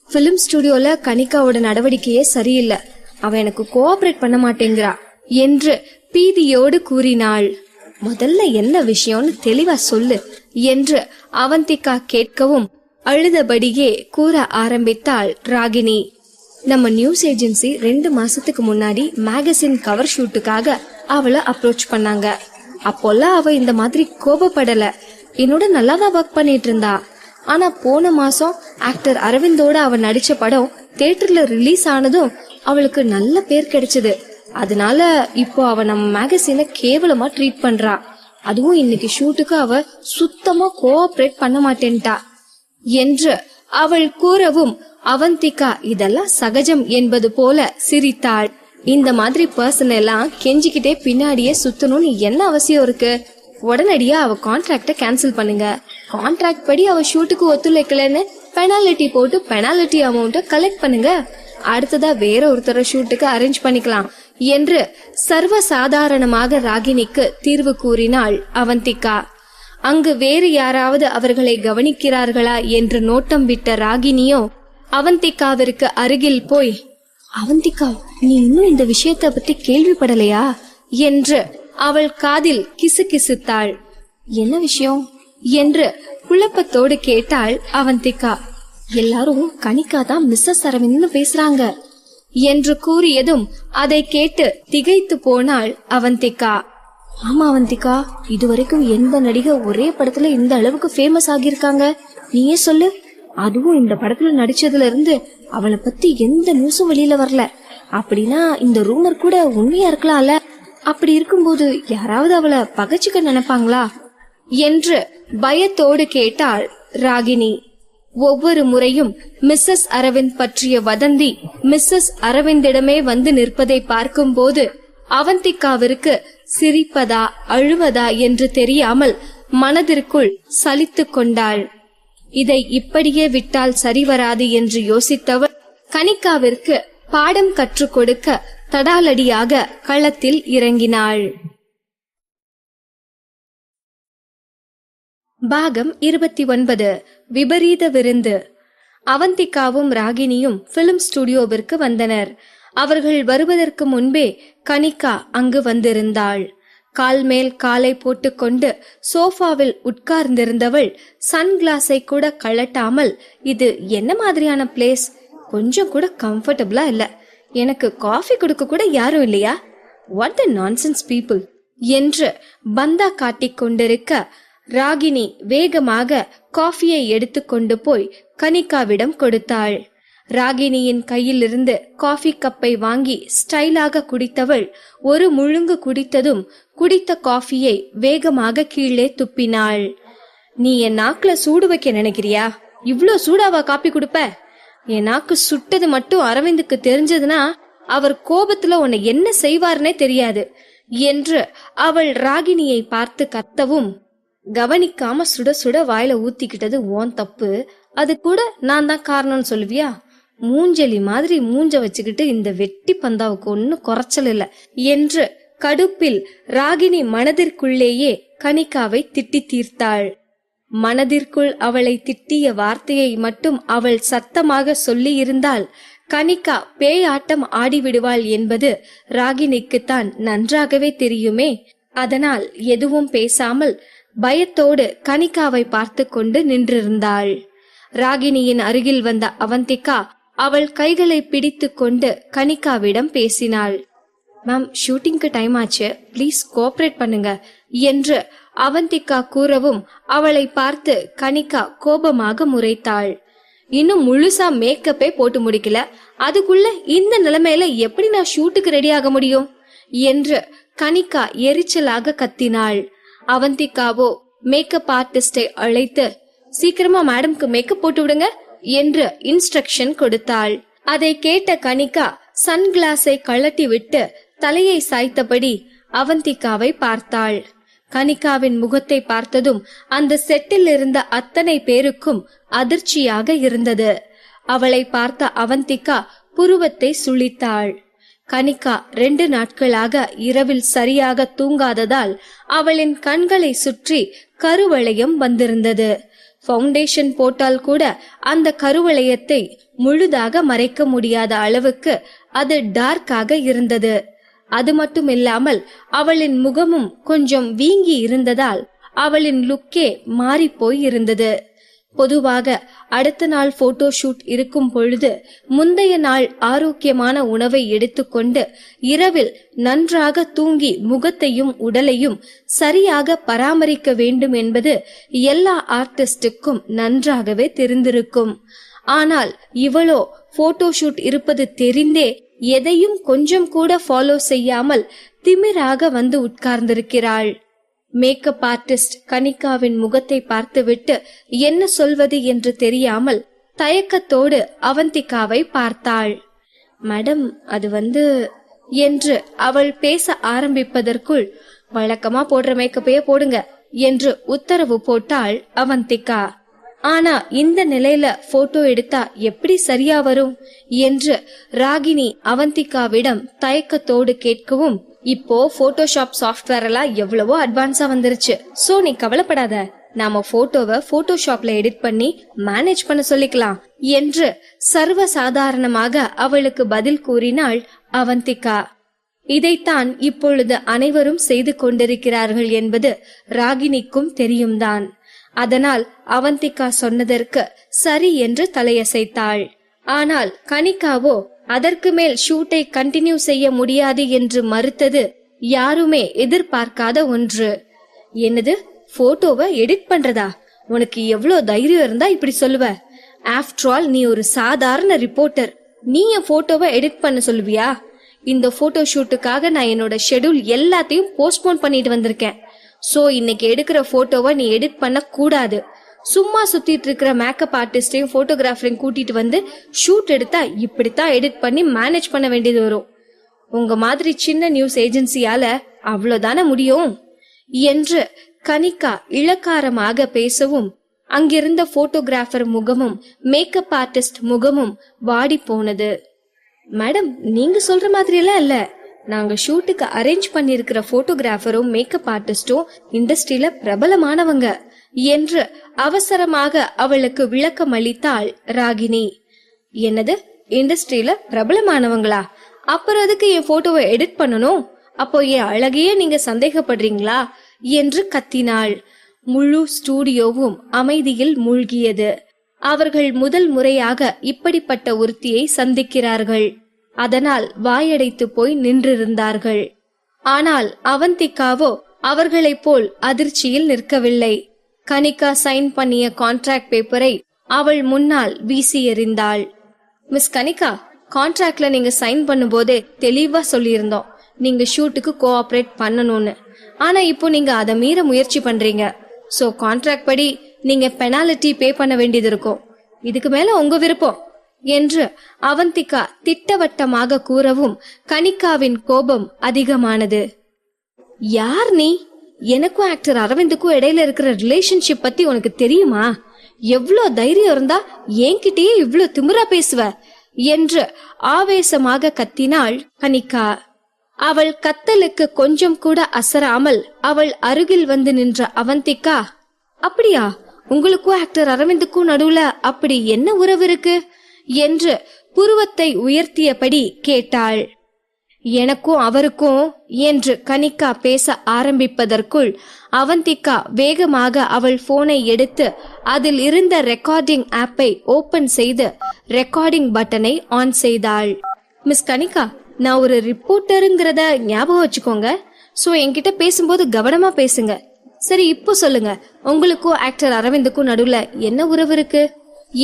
பிலிம் ஸ்டுடியோல கனிகாவோட நடவடிக்கையே சரியில்லை, அவ எனக்கு கோஆபரேட் பண்ண மாட்டேங்கிறா என்று பீதியோடு கூறினாள். முதல்ல என்ன விஷயம்னு தெளிவா சொல்லு என்று அவந்திகா கேட்கவும் அழுதபடியே கூற ஆரம்பித்தாள் ராகினி. நம்ம நியூஸ் ஏஜென்சி 2 மாசத்துக்கு முன்னாடி மேகசின் கவர் ஷூட்டுக்காக அவளை அப்ரோச் பண்ணாங்க. அப்போல்லாம் அவ இந்த மாதிரி கோபப்படல, என்னோட நல்லாதான் ஒர்க் பண்ணிட்டு இருந்தா. ஆனா போன மாசம் ஆக்டர் அரவிந்தோட அவ நடிச்ச படம் தியேட்டர்ல ரிலீஸ் ஆனதும் அவளுக்கு நல்ல பேர் கிடைச்சது. அதனால இப்போ அவ நம்ம மேகசினை கேவலமா ட்ரீட் பண்றா. அதுவும் இன்னைக்கு ஷூட்டுக்கு அவ சுத்தமா கோஆபரேட் பண்ண மாட்டேன்ட்டா என்று அவள் கூறவும் அவந்திகா இதெல்லாம் சகஜம் என்பது போல சிரித்தாள். இந்த மாதிரி பர்சன் எல்லாம் கெஞ்சிக்கிட்டே பின்னாடியே சுத்தணும்னு என்ன அவசியம் இருக்கு? உடனடியா அவ கான்ட்ராக்ட கேன்சல் பண்ணுங்க. கான்ட்ராக்ட் படி அவ ஷூட்டுக்கு ஒத்துழைக்கலன்னு பெனாலிட்டி போட்டு பெனாலிட்டி அமௌண்ட கலெக்ட் பண்ணுங்க. அடுத்ததா வேற ஒருத்தர ஷூட்டுக்கு அரேஞ்ச் பண்ணிக்கலாம் என்று சர்வசாதாரணமாக ராகினிக்கு தீர்வு கூறினாள் அவந்திகா. அங்கு வேறு யாராவது அவர்களை கவனிக்கிறார்களா என்று நோட்டம் விட்ட ராகினியோ அவந்திகாவிற்கு அருகில் போய், அவந்திகா நீ இன்னும் இந்த விஷயத்தை பத்தி கேள்விப்படலையா என்று அவள் காதில் கிசுகிசுத்தாள். என்ன விஷயம் என்று குழப்பத்தோடு கேட்டாள் அவந்திகா. எல்லாரும் கனிகா தான் மிஸ்ஸஸ் அரவிந்த்னு பேசுறாங்க என்று கூறியதும் அதை கேட்டு திகைத்து போனாள் அவந்திகா. ஆமா அவந்திகா, இதுவரைக்கும் எந்த நடிகை ஒரே படத்துல இந்த அளவுக்கு ஃபேமஸ் ஆகியிருக்காங்க? நீயே சொல்லு. அதுவும் இந்த படத்துல நடிச்சதுல இருந்து அவளை பத்தி எந்த நியூஸும் வெளியில வரல. அப்படின்னா இந்த ரூமர் கூட உண்மையா இருக்கலாம்ல? அப்படி இருக்கும்போது யாராவது அவளை பகைச்சுக்க நினைப்பாங்களா என்று பயத்தோடு கேட்டாள் ராகினி. ஒவ்வொரு முறையும் மிஸ்ஸஸ் அரவிந்த் பற்றிய வதந்தி மிஸ்ஸஸ் அரவிந்திடமே வந்து நிற்பதை பார்க்கும் போது அவந்திகாவிற்கு சிரிப்பதா அழுவதா என்று தெரியாமல் மனதிற்குள் சலித்து கொண்டாள். இதை இப்படியே விட்டால் சரிவராது என்று யோசித்தவள் கனிகாவிற்கு பாடம் கற்றுக் கொடுக்க தடாலடியாக களத்தில் இறங்கினாள். பாகம் 29. விபரீத விருந்து. அவந்திகாவும் ராகினியும் பிலிம் ஸ்டுடியோவிற்கு வந்தனர். அவர்கள் வருவதற்கு முன்பே கனிகா அங்கு வந்திருந்தாள். கால் மேல் காலை போட்டுக்கொண்டு சோஃபாவில் உட்கார்ந்திருந்தவள் சன்கிளாஸை கூட கழட்டாமல், இது என்ன மாதிரியான பிளேஸ், கொஞ்சம் கூட கம்ஃபர்டபிளா இல்ல, எனக்கு காஃபி கொடுக்க கூட யாரும் இல்லையா, வாட் த நான்சென்ஸ் பீப்புள் என்று பந்தா காட்டிக் கொண்டிருக்க ராகினி வேகமாக காஃபியை எடுத்துக்கொண்டு போய் கனிகாவிடம் கொடுத்தாள். ராகினியின் கையிலிருந்து காஃபி கப்பை வாங்கி ஸ்டைலாக குடித்தவள் ஒரு முழுங்கு குடித்ததும் குடித்த காஃபியை வேகமாக கீழே துப்பினாள். நீ என் நாக்குல சூடு வைக்க நினைக்கிறியா? இவ்ளோ சூடாவா காப்பி குடுப்ப? என் நாக்கு சுட்டது மட்டும் அரவிந்துக்கு தெரிஞ்சதுன்னா அவர் கோபத்துல உன்னை என்ன செய்வார்னே தெரியாது என்று அவள் ராகினியை பார்த்து கத்தவும், கவனிக்காம சுட சுட வாயில ஊத்திக்கிட்டது ஓன் தப்பு, அது கூட நான் தான் காரணம்னு சொல்லுவியா? மூஞ்சலி மாதிரி மூஞ்ச வச்சுக்கிட்டு இந்த வெட்டி பந்தாவுக்கு ஒன்னும் குறைச்சல் இல்ல என்று கடுப்பில் ராகினி மனதிற்குள்ளேயே கனிகாவை திட்டி தீர்த்தாள். மனதிற்குள் அவளை திட்டிய வார்த்தையை மட்டும் அவள் சத்தமாக சொல்லி இருந்தால் கனிகா பேயாட்டம் ஆடிவிடுவாள் என்பது ராகினிக்குத்தான் நன்றாகவே தெரியுமே. அதனால் எதுவும் பேசாமல் பயத்தோடு கனிகாவை பார்த்து கொண்டு நின்றிருந்தாள். ராகினியின் அருகில் வந்த அவந்திகா அவள் கைகளை பிடித்து கொண்டு கனிகாவிடம் பேசினாள். மேம், ஷூட்டிங்க்கு டைம் ஆச்சு, பிளீஸ் கோஆபரேட் பண்ணுங்க என்று அவந்திகா கூறவும் அவளை பார்த்து கனிகா கோபமாக முறைத்தாள். இன்னும் முழுசா மேக்கப்பே போட்டு முடிக்கல, அதுக்குள்ள இந்த நிலைமையில எப்படி நான் ஷூட்டுக்கு ரெடி ஆக முடியும் என்று கனிகா எரிச்சலாக கத்தினாள். அவந்திகாவோ மேக்கப் ஆர்டிஸ்டை அழைத்து சீக்கிரமா மேடம்க்கு மேக்கப் போட்டு விடுங்க என்று இன்ஸ்ட்ரக்ஷன் கொடுத்தாள். அதை கேட்ட கனிகா சன்கிளாஸை கழட்டி விட்டு தலையை சாய்த்தபடி அவந்திகாவை பார்த்தாள். கனிகாவின் முகத்தை பார்த்ததும் அந்த செட்டில் இருந்த அத்தனை பேருக்கும் அதிர்ச்சியாக இருந்தது. அவளை பார்த்த அவந்திகா புருவத்தை சுளித்தாள். கனிகா 2 நாட்களாக இரவில் சரியாக தூங்காததால் அவளின் கண்களை சுற்றி கருவளையம் வந்திருந்தது. பவுண்டேஷன் போட்டால் கூட அந்த கருவளையத்தை முழுதாக மறைக்க முடியாத அளவுக்கு அது டார்க்காக இருந்தது. அது மட்டும் இல்லாமல் அவளின் முகமும் கொஞ்சம் வீங்கி இருந்ததால் அவளின் லுக்கே மாறிப்போய் இருந்தது. பொதுவாக அடுத்த நாள் போட்டோ ஷூட் இருக்கும் பொழுது முந்தைய நாள் ஆரோக்கியமான உணவை எடுத்துக்கொண்டு இரவில் நன்றாக தூங்கி முகத்தையும் உடலையும் சரியாக பராமரிக்க வேண்டும் என்பது எல்லா ஆர்டிஸ்டுக்கும் நன்றாகவே தெரிந்திருக்கும். ஆனால் இவளோ போட்டோ ஷூட் இருப்பது தெரிந்தே எதையும் கொஞ்சம் கூட ஃபாலோ செய்யாமல் திமிராக வந்து உட்கார்ந்திருக்கிறாள். மேக்கப் ஆர்டிஸ்ட் கனிகாவின் முகத்தை பார்த்துவிட்டு என்ன சொல்வது என்று தெரியாமல் தயக்கத்தோடு அவந்திகாவை பார்த்தாள். மேடம், அது என்று அவள் பேச ஆரம்பிப்பதற்குள் வழக்கமா போடுற மேக்கப்பையே போடுங்க என்று உத்தரவு போட்டாள் அவந்திகா. ஆனா இந்த நிலையில போட்டோ எடுத்தா எப்படி சரியா வரும் என்று ராகினி அவந்திகாவிடம் தயக்கத்தோடு கேட்கவும், இப்போ போட்டோஷாப் சாஃப்ட்வேர் எல்லாம் எவ்வளவோ அட்வான்ஸா வந்துருச்சு, சோ நீ கவலைப்படாத, நாம போட்டோவை போட்டோஷாப்ல எடிட் பண்ணி மேனேஜ் பண்ண சொல்லிக்கலாம் என்று சர்வசாதாரணமாக அவளுக்கு பதில் கூறினாள் அவந்திகா. இதைத்தான் இப்பொழுது அனைவரும் செய்து கொண்டிருக்கிறார்கள் என்பது ராகினிக்கும் தெரியும்தான். அதனால் அவந்திகா சொன்னதற்கு சரி என்று தலையசைத்தாள். ஆனால் கனிகாவோ அதற்கு மேல் ஷூட்டை கண்டினியூ செய்ய முடியாது என்று மறுத்தது யாருமே எதிர்பார்க்காத ஒன்று. என்னது, போட்டோவை எடிட் பண்றதா? உனக்கு எவ்வளவு தைரியம் இருந்தா இப்படி சொல்லுவ? ஆஃப்டர் ஆல் நீ ஒரு சாதாரண ரிப்போர்ட்டர், நீ என் போட்டோவை எடிட் பண்ண சொல்லுவியா? இந்த போட்டோ ஷூட்டுக்காக நான் என்னோட ஷெட்யூல் எல்லாத்தையும் போஸ்ட்போன் பண்ணிட்டு வந்திருக்கேன். சோ இன்னைக்கு எடுக்கிற போட்டோவை நீ எடிட் பண்ண கூடாது. சும்மா சுத்திட்டு இருக்கிற மேக்கப் ஆர்டிஸ்டையும் போட்டோகிராஃபரையும் கூட்டிட்டு வந்து ஷூட் எடுத்தா இப்படித்தான் எடிட் பண்ணி மேனேஜ் பண்ண வேண்டியது வரும். உங்க மாதிரி சின்ன நியூஸ் ஏஜென்சியால அவ்வளவுதானே முடியும் என்று கனிகா இளக்காரமாக பேசவும் அங்கிருந்த போட்டோகிராஃபர் முகமும் மேக்கப் ஆர்டிஸ்ட் முகமும் வாடி போனது. மேடம், நீங்க சொல்ற மாதிரி எல்லாம் இல்ல, நாங்க ஷூட்டுக்கு அரேஞ்ச் பண்ணிருக்கிற போட்டோகிராஃபரும் மேக்கப் ஆர்டிஸ்டும் இண்டஸ்ட்ரியில பிரபலமானவங்க என்று அவசரமாக அவளுக்கு விளக்கம் அளித்தாள் ராகினி. என்னது, இண்டஸ்ட்ரியில பிரபலமானவங்களா? அப்புறம் அதுக்கு என் போட்டோவை எடிட் பண்ணணும்? அப்போ என் அழகையே நீங்க சந்தேகப்படுறீங்களா என்று கத்தினாள். முழு ஸ்டூடியோவும் அமைதியில் மூழ்கியது. அவர்கள் முதல் முறையாக இப்படிப்பட்ட ஒருத்தியை சந்திக்கிறார்கள். அதனால் வாயடைத்து போய் நின்றிருந்தார்கள். ஆனால் அவந்திகாவோ அவர்களைப் போல் அதிர்ச்சியில் நிற்கவில்லை. கனிகா சைன் பண்ணிய கான்ட்ராக்ட் பேப்பரை அவள் முன்னால் வீசி எறிந்தாள். மிஸ் கனிகா, கான்ட்ராக்ட்ல நீங்க சைன் பண்ணும்போதே தெளிவா சொல்லியிருந்தோம் நீங்க ஷூட்டுக்கு கோஆபரேட் பண்ணணும்னு. ஆனா இப்போ நீங்க அதை மீற முயற்சி பண்றீங்க. சோ கான்ட்ராக்ட் படி நீங்க பெனால்டி பே பண்ண வேண்டியது இருக்கும். இதுக்கு மேல உங்க விருப்பம் என்று அவந்திகா திட்டவட்டமாக கூறவும் கனிகாவின் கோபம் அதிகமானது. யார் நீ? எனக்கும் ஆக்டர் அரவிந்துக்கும் இடையில இருக்கிற ரிலேஷன்ஷிப் பத்தி உனக்கு தெரியுமா? எவ்ளோ தைரியம் இருந்தா என்கிட்டயே இவ்ளோ திமிரா பேசுவ என்று ஆவேசமாக கத்தினாள் கனிகா. அவள் கத்தலுக்கு கொஞ்சம் கூட அசராமல் அவள் அருகில் வந்து நின்ற அவந்திகா, அப்படியா, உங்களுக்கும் ஆக்டர் அரவிந்துக்கும் நடுவுல அப்படி என்ன உறவு இருக்கு என்று புருவத்தை உயர்த்தியபடி கேட்டாள். எனக்கும் அவருக்கும் என்று கனிகா பேச ஆரம்பிப்பதற்குள் அவந்திகா வேகமாக அவள் போனை எடுத்து அதில் இருந்த ரெக்கார்டிங் ஆப்பை ஓபன் செய்து ரெக்கார்டிங் பட்டனை ஆன் செய்தாள். மிஸ் கனிகா, நான் ஒரு ரிப்போர்ட்டருங்கிறத ஞாபகம் வச்சுக்கோங்க. சோ என்கிட்ட பேசும்போது கவனமா பேசுங்க. சரி, இப்போ சொல்லுங்க, உங்களுக்கும் ஆக்டர் அரவிந்துக்கும் நடுவுல என்ன உறவு இருக்கு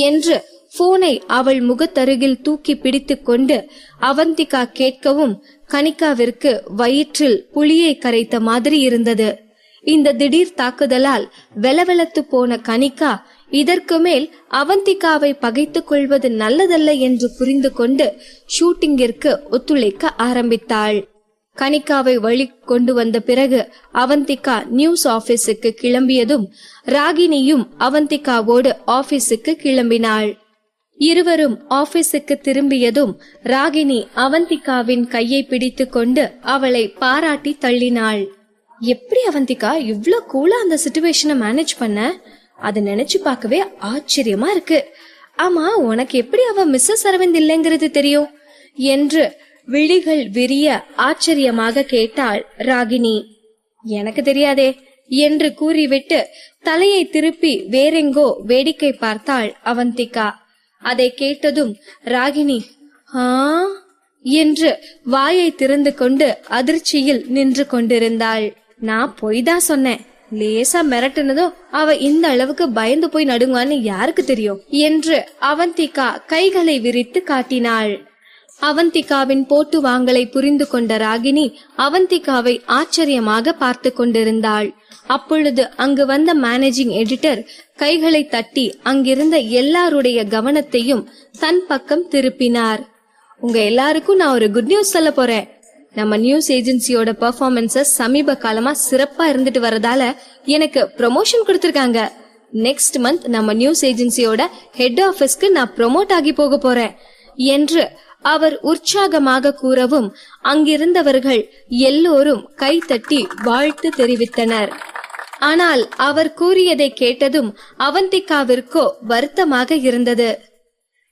என்று போனை அவள் முகத்தருகில் தூக்கி பிடித்து கொண்டு அவந்திகா கேட்கவும் கனிகாவிற்கு வயிற்றில் புளியை கரைத்த மாதிரி இருந்தது. இந்த திடீர் தாக்குதலால் வெலவெலத்து போன கனிகா இதற்கு மேல் அவந்திகாவை பகைத்துக் கொள்வது நல்லதல்ல என்று புரிந்து கொண்டு ஷூட்டிங்கிற்கு ஒத்துழைக்க ஆரம்பித்தாள். கனிகாவை வழி கொண்டு வந்த பிறகு அவந்திகா நியூஸ் ஆபீஸுக்கு கிளம்பியதும் ராகினியும் அவந்திகாவோடு ஆபீஸுக்கு கிளம்பினாள். இருவரும் ஆபீஸுக்கு திரும்பியதும் ராகினி அவந்திகாவின் கையை பிடித்து கொண்டு அவளை பாராட்டி தள்ளினாள். எப்படி அவந்திகா இவ்ளோ கூலா அந்த சிச்சுவேஷனை மேனேஜ் பண்ண? அதை நினைச்சு பார்க்கவே ஆச்சரியமா இருக்கு. ஆமா, உனக்கு எப்படி அவ மிஸ்ஸஸ் அரவிந்த் இல்லைங்கிறது தெரியும் என்று விழிகள் விரிய ஆச்சரியமாக கேட்டாள் ராகினி. எனக்கு தெரியாதே என்று கூறிவிட்டு தலையை திருப்பி வேறெங்கோ வேடிக்கை பார்த்தாள் அவந்திகா. அதை கேட்டதும் ராகினி என்று வாயை திறந்து கொண்டு அதிர்ச்சியில் நின்று கொண்டிருந்தாள். நான் பொய்தான் சொன்னேன், லேசா மிரட்டுனதும் அவ இந்த அளவுக்கு பயந்து போய் நடுங்குவான்னு யாருக்கு தெரியும் என்று அவந்திகா கைகளை விரித்து காட்டினாள். அவந்திகாவின் போட்டு வாங்கலை புரிந்து கொண்ட ராகினி அவந்திகாவை ஆச்சரியமாக பார்த்து கொண்டிருந்தாள். அப்பொழுது அங்கு வந்த மேனேஜிங் எடிட்டர் கைகளை தட்டி அங்கிருந்த எல்லாருடைய கவனத்தையும் தன் பக்கம் திருப்பினார். உங்க எல்லாருக்கும் நான் ஒரு குட் நியூஸ் சொல்ல போறேன். நம்ம நியூஸ் ஏஜென்சியோட பெர்ஃபார்மன்ஸ் சமீப காலமா சிறப்பா இருந்துட்டு வரதால எனக்கு ப்ரமோஷன் கொடுத்திருக்காங்க. நெக்ஸ்ட் மந்த் நம்ம நியூஸ் ஏஜென்சியோட ஹெட் ஆபீஸ்க்கு நான் ப்ரமோட் ஆகி போக போறேன் என்று அவர் உற்சாகமாக கூறவும் அங்கிருந்தவர்கள் எல்லோரும் கைதட்டி வாழ்த்து தெரிவித்தனர். ஆனால் அவர் கூறியதை கேட்டதும் அவந்திகாவிற்கோ வருத்தமாக இருந்தது.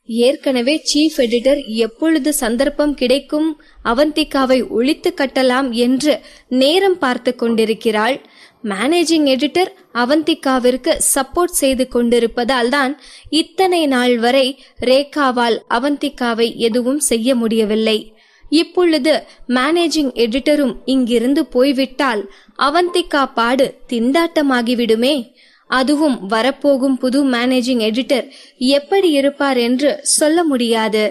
ஏற்கனவே சீஃப் எடிட்டர் எப்பொழுது சந்தர்ப்பம் கிடைக்கும் அவந்திகாவை ஒழித்து கட்டலாம் என்று நேரம் பார்த்து கொண்டிருக்கிறாள். மேனேஜிங் எடிட்டர் அவந்திகாவிற்கு சப்போர்ட் செய்து கொண்டிருப்பதால் தான் இத்தனை நாள் வரை ரேகாவால் அவந்திகாவை எதுவும் செய்ய முடியவில்லை. இப்பொழுது மேனேஜிங் எடிட்டரும் இங்கிருந்து போய்விட்டால் அவந்திகா பாடு திண்டாட்டமாகிவிடுமே. அதுவும் வரப்போகும் புது மேனேஜிங் எடிட்டர் எப்படி இருப்பார் என்று சொல்ல முடியாது.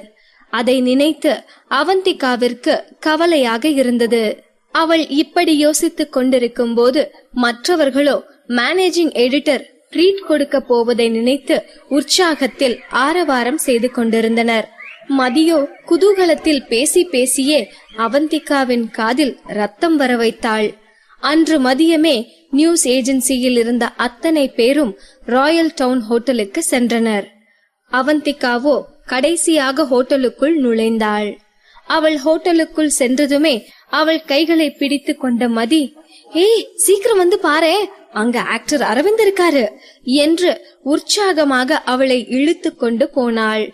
அதை நினைத்து அவந்திகாவிற்கு கவலையாக இருந்தது. அவள் இப்படி யோசித்துக் கொண்டிருக்கும் போது மற்றவர்களோ மேனேஜிங் எடிட்டர் ட்ரீட் கொடுக்க போவதை நினைத்து உற்சாகத்தில் ஆரவாரம் செய்து கொண்டிருந்தனர். மதியோ குதூகலத்தில் பேசி பேசியே அவந்திகாவின் காதில் ரத்தம் வர வைத்தாள். அன்று மதியமே நியூஸ் ஏஜென்சியில் இருந்த அத்தனை பேரும் ராயல் டவுன் ஹோட்டலுக்கு சென்றனர். அவந்திகாவோ கடைசியாக ஹோட்டலுக்குள் நுழைந்தாள். அவள் ஹோட்டலுக்குள் சென்றதுமே அவள் கைகளை பிடித்து கொண்ட மதி, ஏய் சீக்கிரம் வந்து பாரு, அங்க ஆக்டர் அரவிந்த் இருக்காரு என்று உற்சாகமாக அவளை இழுத்து கொண்டு போனாள்.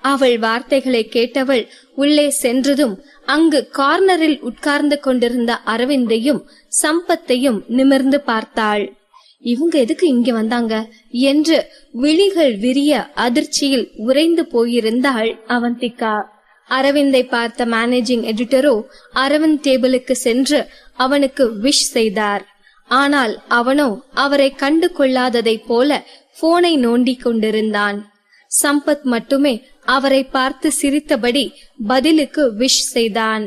அவள் வார்த்தைகளை கேட்டவள் உள்ளே சென்றதும் அங்கு கார்னரில் உட்கார்ந்து கொண்டிருந்த அரவிந்தையும் சம்பத்தையும் நிமிர்ந்து பார்த்தாள். இவங்க எதுக்கு இங்க வந்தாங்க என்று விழிகள் விரிய அதிர்ச்சியில் உறைந்து போயிருந்தாள் அவந்திகா. அரவிந்தை பார்த்த மேனேஜிங் எடிட்டரோ அரவிந்த் டேபிளுக்கு சென்று அவனுக்கு விஷ் செய்தார். ஆனால் அவனோ அவரை கண்டு கொள்ளாததை போல போனை நோண்டி கொண்டிருந்தான். சம்பத் மட்டுமே அவரை பார்த்து சிரித்தபடி பதிலுக்கு விஷ் செய்தான்.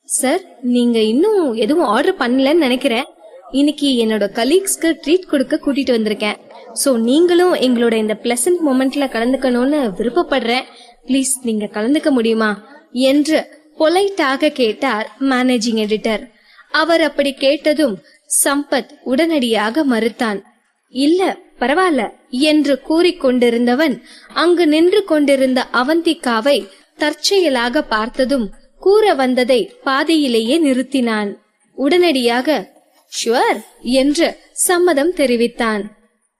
சார், நீங்க இன்னும் எதுவும் ஆர்டர் பண்ணலன்னு நினைக்கிறேன். இன்னைக்கு என்னோட கலீக்ஸ்க்கு ட்ரீட் கொடுக்க கூட்டிட்டு வந்திருக்கேன். சோ நீங்களும் எங்களோட இந்த பிளசன்ட் மொமெண்ட்ல கலந்துக்கணும்னு விருப்பப்படுறேன். ப்ளீஸ் நீங்க கலந்துக்க முடியுமா என்று பொலைட்டாக கேட்டார் மேனேஜிங் எடிட்டர். அவர் அப்படி கேட்டதும் சம்பத் உடனடியாக மறுத்தான். இல்ல, பரவாயில்ல என்று கூறிக்கொண்டிருந்தவன் அங்கு நின்று கொண்டிருந்த அவந்திகாவை தற்செயலாக பார்த்ததும் கூற வந்ததை பாதியிலேயே நிறுத்தினான். உடனடியாக ஷுவர் என்று சம்மதம் தெரிவித்தான்.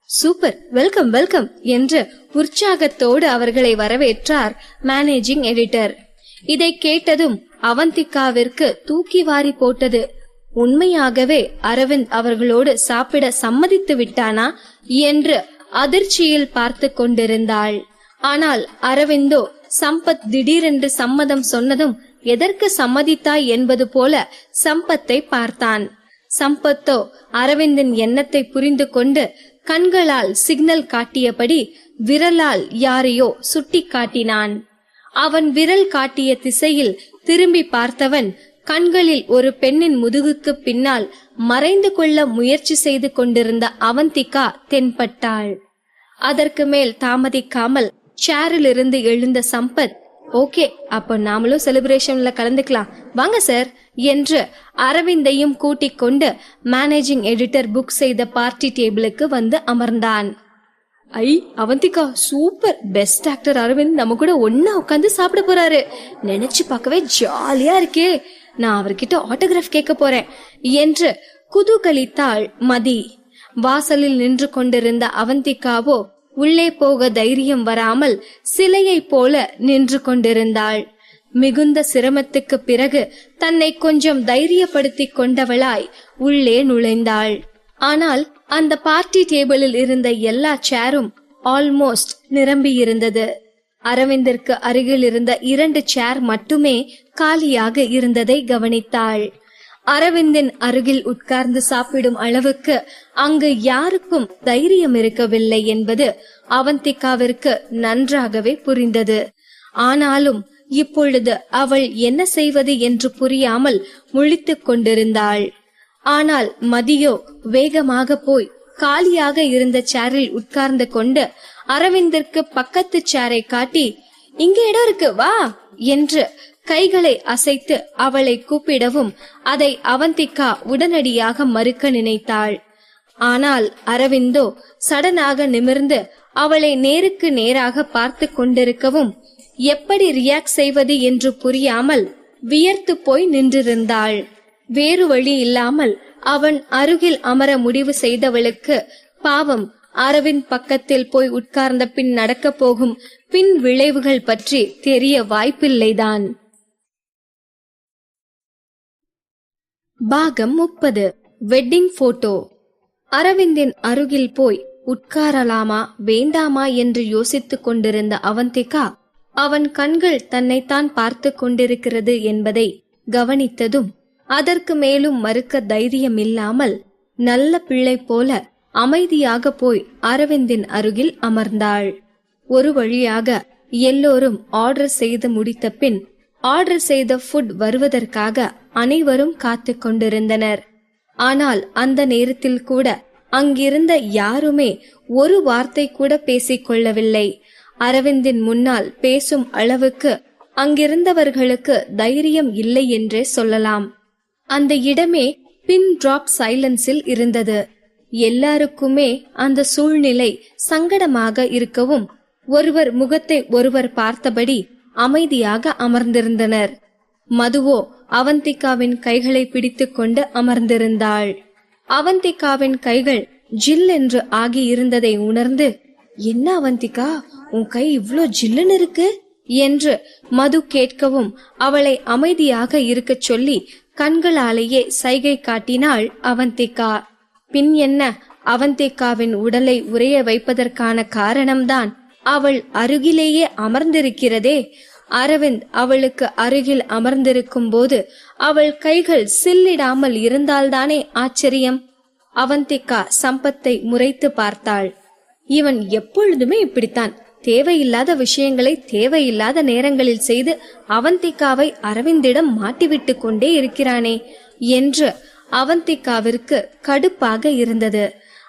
சூப்பர், வெல்கம் வெல்கம் என்று உற்சாகத்தோடு அவர்களை வரவேற்றார் மேனேஜிங் எடிட்டர். இதை கேட்டதும் அவந்திகாவிற்கு தூக்கி வாரி போட்டது. உண்மையாகவே அரவிந்த் அவர்களோடு சாப்பிட சம்மதித்து விட்டானா என்று அதிர்ச்சியில் பார்த்து கொண்டிருந்தாள். ஆனால் அரவிந்தோ சம்பத் திடீரென்று சம்மதம் சொன்னதும் எதற்கு சம்மதித்தாய் என்பது போல சம்பத்தை பார்த்தான். சம்பத்தோ அரவிந்தின் எண்ணத்தை புரிந்து கொண்டு கண்களால் சிக்னல் காட்டியபடி விரலால் யாரையோ சுட்டி காட்டினான். அவன் விரல் காட்டிய திசையில் திரும்பி பார்த்தவன் கண்களில் ஒரு பெண்ணின் முதுகுக்கு பின்னால் மறைந்து கொள்ள முயற்சி செய்து கொண்டிருந்த அவந்திகா தென்பட்டாள். அதற்கு மேல் தாமதிக்காமல் சேரில் இருந்து எழுந்த சம்பத், ஓகே, அப்ப நாமளும் செலிப்ரேஷன்ல கலந்துக்கலாம், வாங்க சார் என்று அரவிந்தையும் கூட்டிக் கொண்டு மேனேஜிங் எடிட்டர் புக் செய்த பார்ட்டி டேபிளுக்கு வந்து அமர்ந்தான். ஐ Avantika, super, best actor Aravind நம்ம கூட ஒன்னா உட்காந்து சாப்பிட போறாரு. நினைச்சு பார்க்கவே ஜாலியா இருக்கே. நான் அவர்கிட்ட ஆட்டோகிராஃப் கேட்க போறேன் என்று குதூகலித்தாள் மதி. வாசலில் நின்று கொண்டிருந்த அவந்திகாவோ உள்ளே போக தைரியம் வராமல் சிலையை போல நின்று கொண்டிருந்தாள். மிகுந்த சிரமத்துக்கு பிறகு தன்னை கொஞ்சம் தைரியப்படுத்தி கொண்டவளாய் உள்ளே நுழைந்தாள். ஆனால் அந்த பார்ட்டி டேபிளில் இருந்த எல்லா சேரும் ஆல்மோஸ்ட் நிரம்பி இருந்தது. அரவிந்திற்கு அருகில் இருந்த 2 சேர் மட்டுமே காலியாக இருந்ததை கவனித்தாள். அரவிந்தின் அருகில் உட்கார்ந்து சாப்பிடும் அளவுக்கு அங்கு யாருக்கும் தைரியம் இருக்கவில்லை என்பது அவந்திகாவிற்கு நன்றாகவே புரிந்தது. ஆனாலும் இப்பொழுது அவள் என்ன செய்வது என்று புரியாமல் முழித்துக் கொண்டிருந்தாள். ஆனால் மதியோ வேகமாக போய் காலியாக இருந்த சேரில் உட்கார்ந்து கொண்டு அரவிந்திற்கு பக்கத்து சேரை காட்டி, இங்க இடம் இருக்கு, வா என்று கைகளை அசைத்து அவளை கூப்பிடவும் அதை அவந்திகா உடனடியாக மறுக்க நினைத்தாள். ஆனால் அரவிந்தோ சடனாக நிமிர்ந்து அவளை நேருக்கு நேராக பார்த்து கொண்டிருக்கவும் எப்படி ரியாக்ட் செய்வது என்று புரியாமல் வியர்த்து போய் நின்றிருந்தாள். வேறு வழி இல்லாமல் அவன் அருகில் அமர முடிவு செய்தவளுக்கு பாவம் அரவிந்த் பக்கத்தில் போய் உட்கார்ந்த பின் நடக்க போகும் பின் விளைவுகள் பற்றி தெரிய வாய்ப்பில்லைதான். பாகம் 30. Wedding photo. அரவிந்தின் அருகில் போய் உட்காரலாமா வேண்டாமா என்று யோசித்துக் கொண்டிருந்த அவந்திகா அவன் கண்கள் தன்னைத்தான் பார்த்து கொண்டிருக்கிறது என்பதை கவனித்ததும் அதற்கு மேலும் மறுக்க தைரியம் இல்லாமல் நல்ல பிள்ளை போல அமைதியாக போய் அரவிந்தின் அருகில் அமர்ந்தாள். ஒரு வழியாக எல்லோரும் ஆர்டர் செய்து முடித்த பின் ஆர்டர் செய்த ஃபுட் வருவதற்காக அனைவரும் காத்து கொண்டிருந்தனர். ஆனால் அந்த நேரத்தில் கூட அங்கிருந்த யாருமே ஒரு வார்த்தை கூட பேசிக் கொள்ளவில்லை. அரவிந்தின் முன்னால் பேசும் அளவுக்கு அங்கிருந்தவர்களுக்கு தைரியம் இல்லை என்றே சொல்லலாம். அந்த இடமே பின் டிராப் சைலன்ஸில் இருந்தது. எல்லாருக்குமே அந்த சூழ்நிலை சங்கடமாக இருக்கவும் ஒருவர் முகத்தை ஒருவர் பார்த்தபடி அமைதியாக அமர்ந்திருந்தனர். மதுவோ அவந்திகாவின் கைகளை பிடித்துக் கொண்டு அமர்ந்திருந்தாள். அவந்திகாவின் கைகள் ஜில் என்று ஆகி இருந்ததை உணர்ந்து, என்ன அவந்திகா, உன் கை இவ்ளோ ஜில்லுன்னு இருக்கு என்று மது கேட்கவும் அவளை அமைதியாக இருக்க சொல்லி கண்களாலேயே சைகை காட்டினாள் அவந்திகா. பின் என்ன, அவந்திகாவின் உடலை உறைய வைப்பதற்கான காரணம்தான் அவள் அருகிலேயே அமர்ந்திருக்கிறதே. அரவிந்த் அவளுக்கு அருகில் அமர்ந்திருக்கும் போது அவள் கைகள் சில்லிடாமல் இருந்தால்தானே ஆச்சரியம். அவந்திகா சம்பத்தை முறைத்து பார்த்தாள். இவன் எப்பொழுதுமே இப்படித்தான், தேவையில்லாத விஷயங்களை தேவையில்லாத நேரங்களில் செய்து அவந்திகாவை அரவிந்திடம் மாட்டிவிட்டு கொண்டே இருக்கிறானே என்று அவந்திகாவிற்கு கடுப்பாக இருந்தது.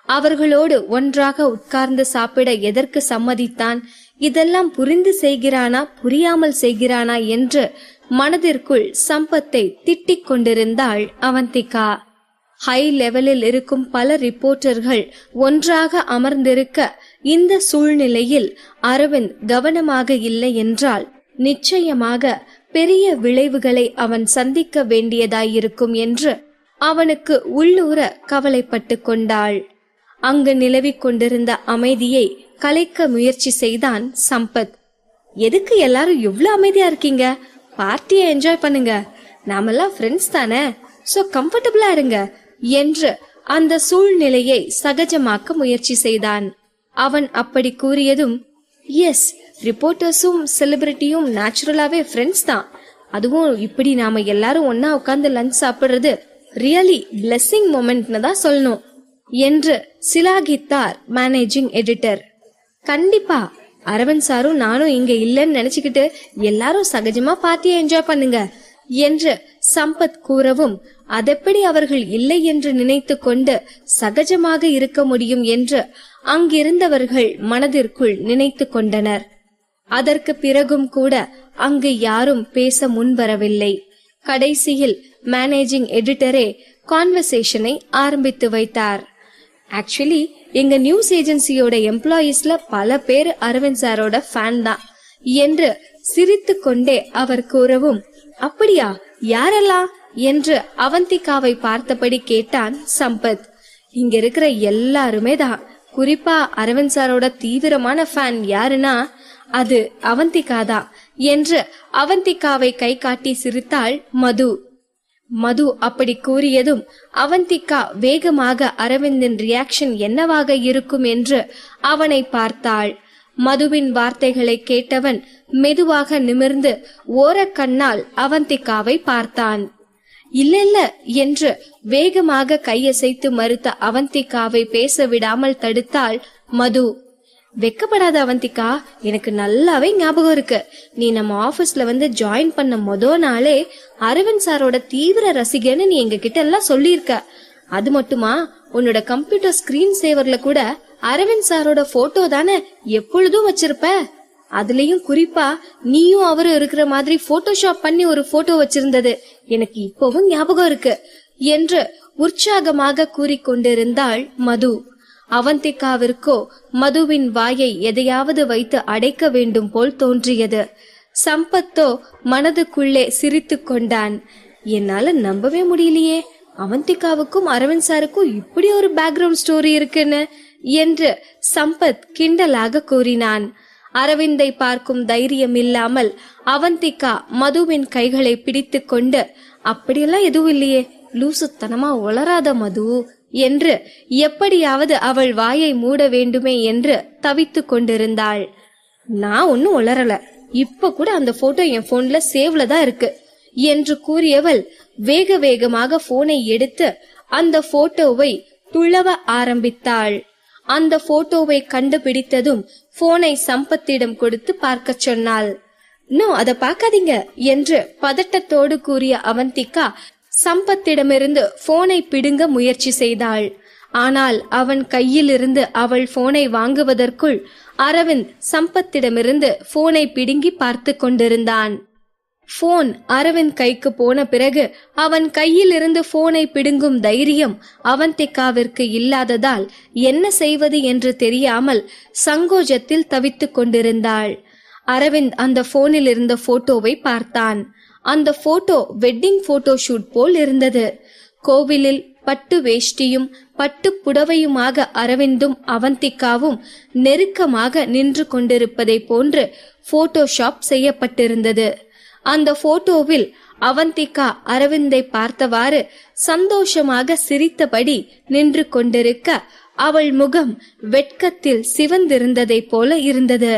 அவர்களோடு ஒன்றாக உட்கார்ந்து சாப்பிட எதற்கு சம்மதித்தான்? இதெல்லாம் புரிந்து செய்கிறானா புரியாமல் செய்கிறானா என்று மனதிற்குள் சம்பத்தை திட்டிக் கொண்டிருந்தாள் அவந்திகா. ஹை லெவலில் இருக்கும் பல ரிப்போர்ட்டர்கள் ஒன்றாக அமர்ந்திருக்க இந்த சூழ்நிலையில் அரவிந்த் கவனமாக இல்லை என்றால் நிச்சயமாக பெரிய விளைவுகளை அவன் சந்திக்க வேண்டியதாயிருக்கும் என்று அவனுக்கு உள்ளூர கவலைப்பட்டு கொண்டாள். அங்கு நிலவிக் கொண்டிருந்த அமைதியை கலைக்க முயற்சி செய்தான் சம்பத். எதுக்கு எல்லாரும் இவ்வளவு அமைதியா இருக்கீங்க? பார்ட்டியை என்ஜாய் பண்ணுங்க, நாமெல்லாம் ஃப்ரெண்ட்ஸ் தானே, சோ கம்ஃபர்டபுளா இருங்க என்று அந்த சூழ்நிலையை சகஜமாக்க முயற்சி செய்தான். அவன் அப்படி கூறியதும், எஸ், ரிப்போர்ட்டர்ஸும் செலிபிரிட்டியும் நேச்சுரலாவே ஃப்ரெண்ட்ஸ் தான். அதுவும் இப்படி நாம எல்லாரும் ஒன்னா உட்கார்ந்து லஞ்ச் சாப்பிடுறது ரியலி பிளெஸிங் மொமெண்ட்னு தான் சொல்லணும் என்று சிலாகித்தார் மேனேஜிங் எடிட்டர். கண்டிப்பா அரவிந்த் சாரும் நானும் இங்க இல்லன்னு நினைச்சுக்கிட்டு எல்லாரும் சகஜமா பார்ட்டியை என்ஜாய் பண்ணுங்க என்று சம்பத் கூறவும், அதெப்படி அவர்கள் இல்லை என்று நினைத்து கொண்டு சகஜமாக இருக்க முடியும் என்று அங்கிருந்தவர்கள் மனதிற்குள் நினைத்து கொண்டனர். அதற்கு பிறகும் கூட அங்கு யாரும் பேச முன்வரவில்லை. கடைசியில் மேனேஜிங் எடிட்டரே கான்வர்சேஷனை ஆரம்பித்து வைத்தார். ஆக்சுவலி எங்க நியூஸ் ஏஜென்சியோட எம்ப்ளாயீஸ்ல பல பேர் அரவிந்த் சாரோட ஃபேன் தான் என்று சிரித்து கொண்டே அவர் கூறவும், அப்படியா, யாரெல்லாம் என்று அவந்திகாவை பார்த்தபடி கேட்டான் சம்பத். இங்க இருக்கிற எல்லாருமே தான். குறிப்பா அரவிந்த் சாரோட தீவிரமான ஃபேன் யாருன்னா அது அவந்திகா தான் என்று அவந்திகாவை கை காட்டி சிரித்தாள் மது. மது அப்படி கூறியதும் அவந்திகா வேகமாக அரவிந்தின் ரியாக்ஷன் என்னவாக இருக்கும் என்று அவனை பார்த்தாள். மதுவின் வார்த்தைகளை கேட்டவன் மெதுவாக நிமிர்ந்து ஓரக்கண்ணால் அவந்திகாவை பார்த்தான். இல்ல என்று வேகமாக கையசைத்து மறுத்த அவந்திகாவை பேச விடாமல் தடுத்தாள் மது. வெக்கப்படாத அவந்திகா, எனக்கு நல்லாவே ஞாபகம் இருக்கு. நீ நம்ம ஆபீஸ்ல வந்து ஜாயின் பண்ண மொத நாளே அரவிந்த் சாரோட தீவிர ரசிகன்னு நீ எங்க கிட்ட எல்லாம் சொல்லியிருக்க. அது மட்டுமா, உன்னோட கம்ப்யூட்டர் ஸ்கிரீன் சேவர்ல கூட அரவிந்த் சாரோட போட்டோ தானே எப்பொழுதும் வச்சிருப்ப. அதுலயும் குறிப்பா நீயும் அவரும் இருக்கிற மாதிரி போட்டோஷாப் பண்ணி ஒரு போட்டோ வச்சிருந்தது எனக்கு இப்பவும் ஞாபகம் இருக்கு என்று உற்சாகமாக கூறிக்கொண்டிருந்தாள் மது. அவந்திகாவிற்கோ மதுவின் வாயை எதையாவது வைத்து அடைக்க வேண்டும் போல் தோன்றியது. சம்பத்தோ மனதுக்குள்ளே சிரித்து கொண்டான். என்னால நம்பவே முடியலையே, அவந்திகாவுக்கும் அரவிந்த் சாருக்கும் இப்படி ஒரு பேக்ரவுண்ட் ஸ்டோரி இருக்குன்னு என்று சம்பத் கிண்டலாக கூறினான். அரவிந்தை பார்க்கும் தைரியம் இல்லாமல் அவந்திகா மதுவின் கைகளை பிடித்து கொண்டு, அப்படியெல்லாம் எதுவும் இல்லையே, லூசுத்தனமா உளராத மது என்று எப்படியாவது அவள் வாயை மூட வேண்டுமே என்று தவித்து கொண்டிருந்தாள். நான் ஒன்னும் உளரல, இப்ப கூட அந்த போட்டோ என் போன்ல சேவ்ல தான் இருக்கு என்று கூறியவள் வேக வேகமாக போனை எடுத்து அந்த போட்டோவை துளவ ஆரம்பித்தாள். அந்த போட்டோவை கண்டுபிடித்ததும் போனை சம்பத்திடம் கொடுத்து பார்க்க சொன்னாள். நோ, அத பாக்காதீங்க என்று பதட்டத்தோடு கூறிய அவந்திகா சம்பத்திடமிருந்து போனை பிடுங்க முயற்சி செய்தாள். ஆனால் அவன் கையிலிருந்து அவள் போனை வாங்குவதற்குள் அரவிந்த் சம்பத்திடமிருந்து போனை பிடுங்கி பார்த்து கொண்டிருந்தான். போன் அரவிந்த் கைக்கு போன பிறகு அவன் கையில் இருந்து போனை பிடுங்கும் தைரியம் அவந்திகாவிற்கு இல்லாததால் என்ன செய்வது என்று தெரியாமல் சங்கோஜத்தில் தவித்துக் கொண்டிருந்தாள். அரவிந்த் அந்த போனில் இருந்த போட்டோவை பார்த்தான். அந்த போட்டோ வெட்டிங் போட்டோ ஷூட் போல் இருந்தது. கோவிலில் பட்டு வேஷ்டியும் பட்டு புடவையுமாக அரவிந்தும் அவந்திகாவும் நெருக்கமாக நின்று கொண்டிருப்பதை போன்று போட்டோஷாப் செய்யப்பட்டிருந்தது. அந்த போட்டோவில் அவந்திகா அரவிந்தை பார்த்தவாறு சந்தோஷமாக சிரித்தபடி நின்று கொண்டிருக்க அவள் முகம் வெட்கத்தில் சிவந்திருந்ததை போல இருந்தது.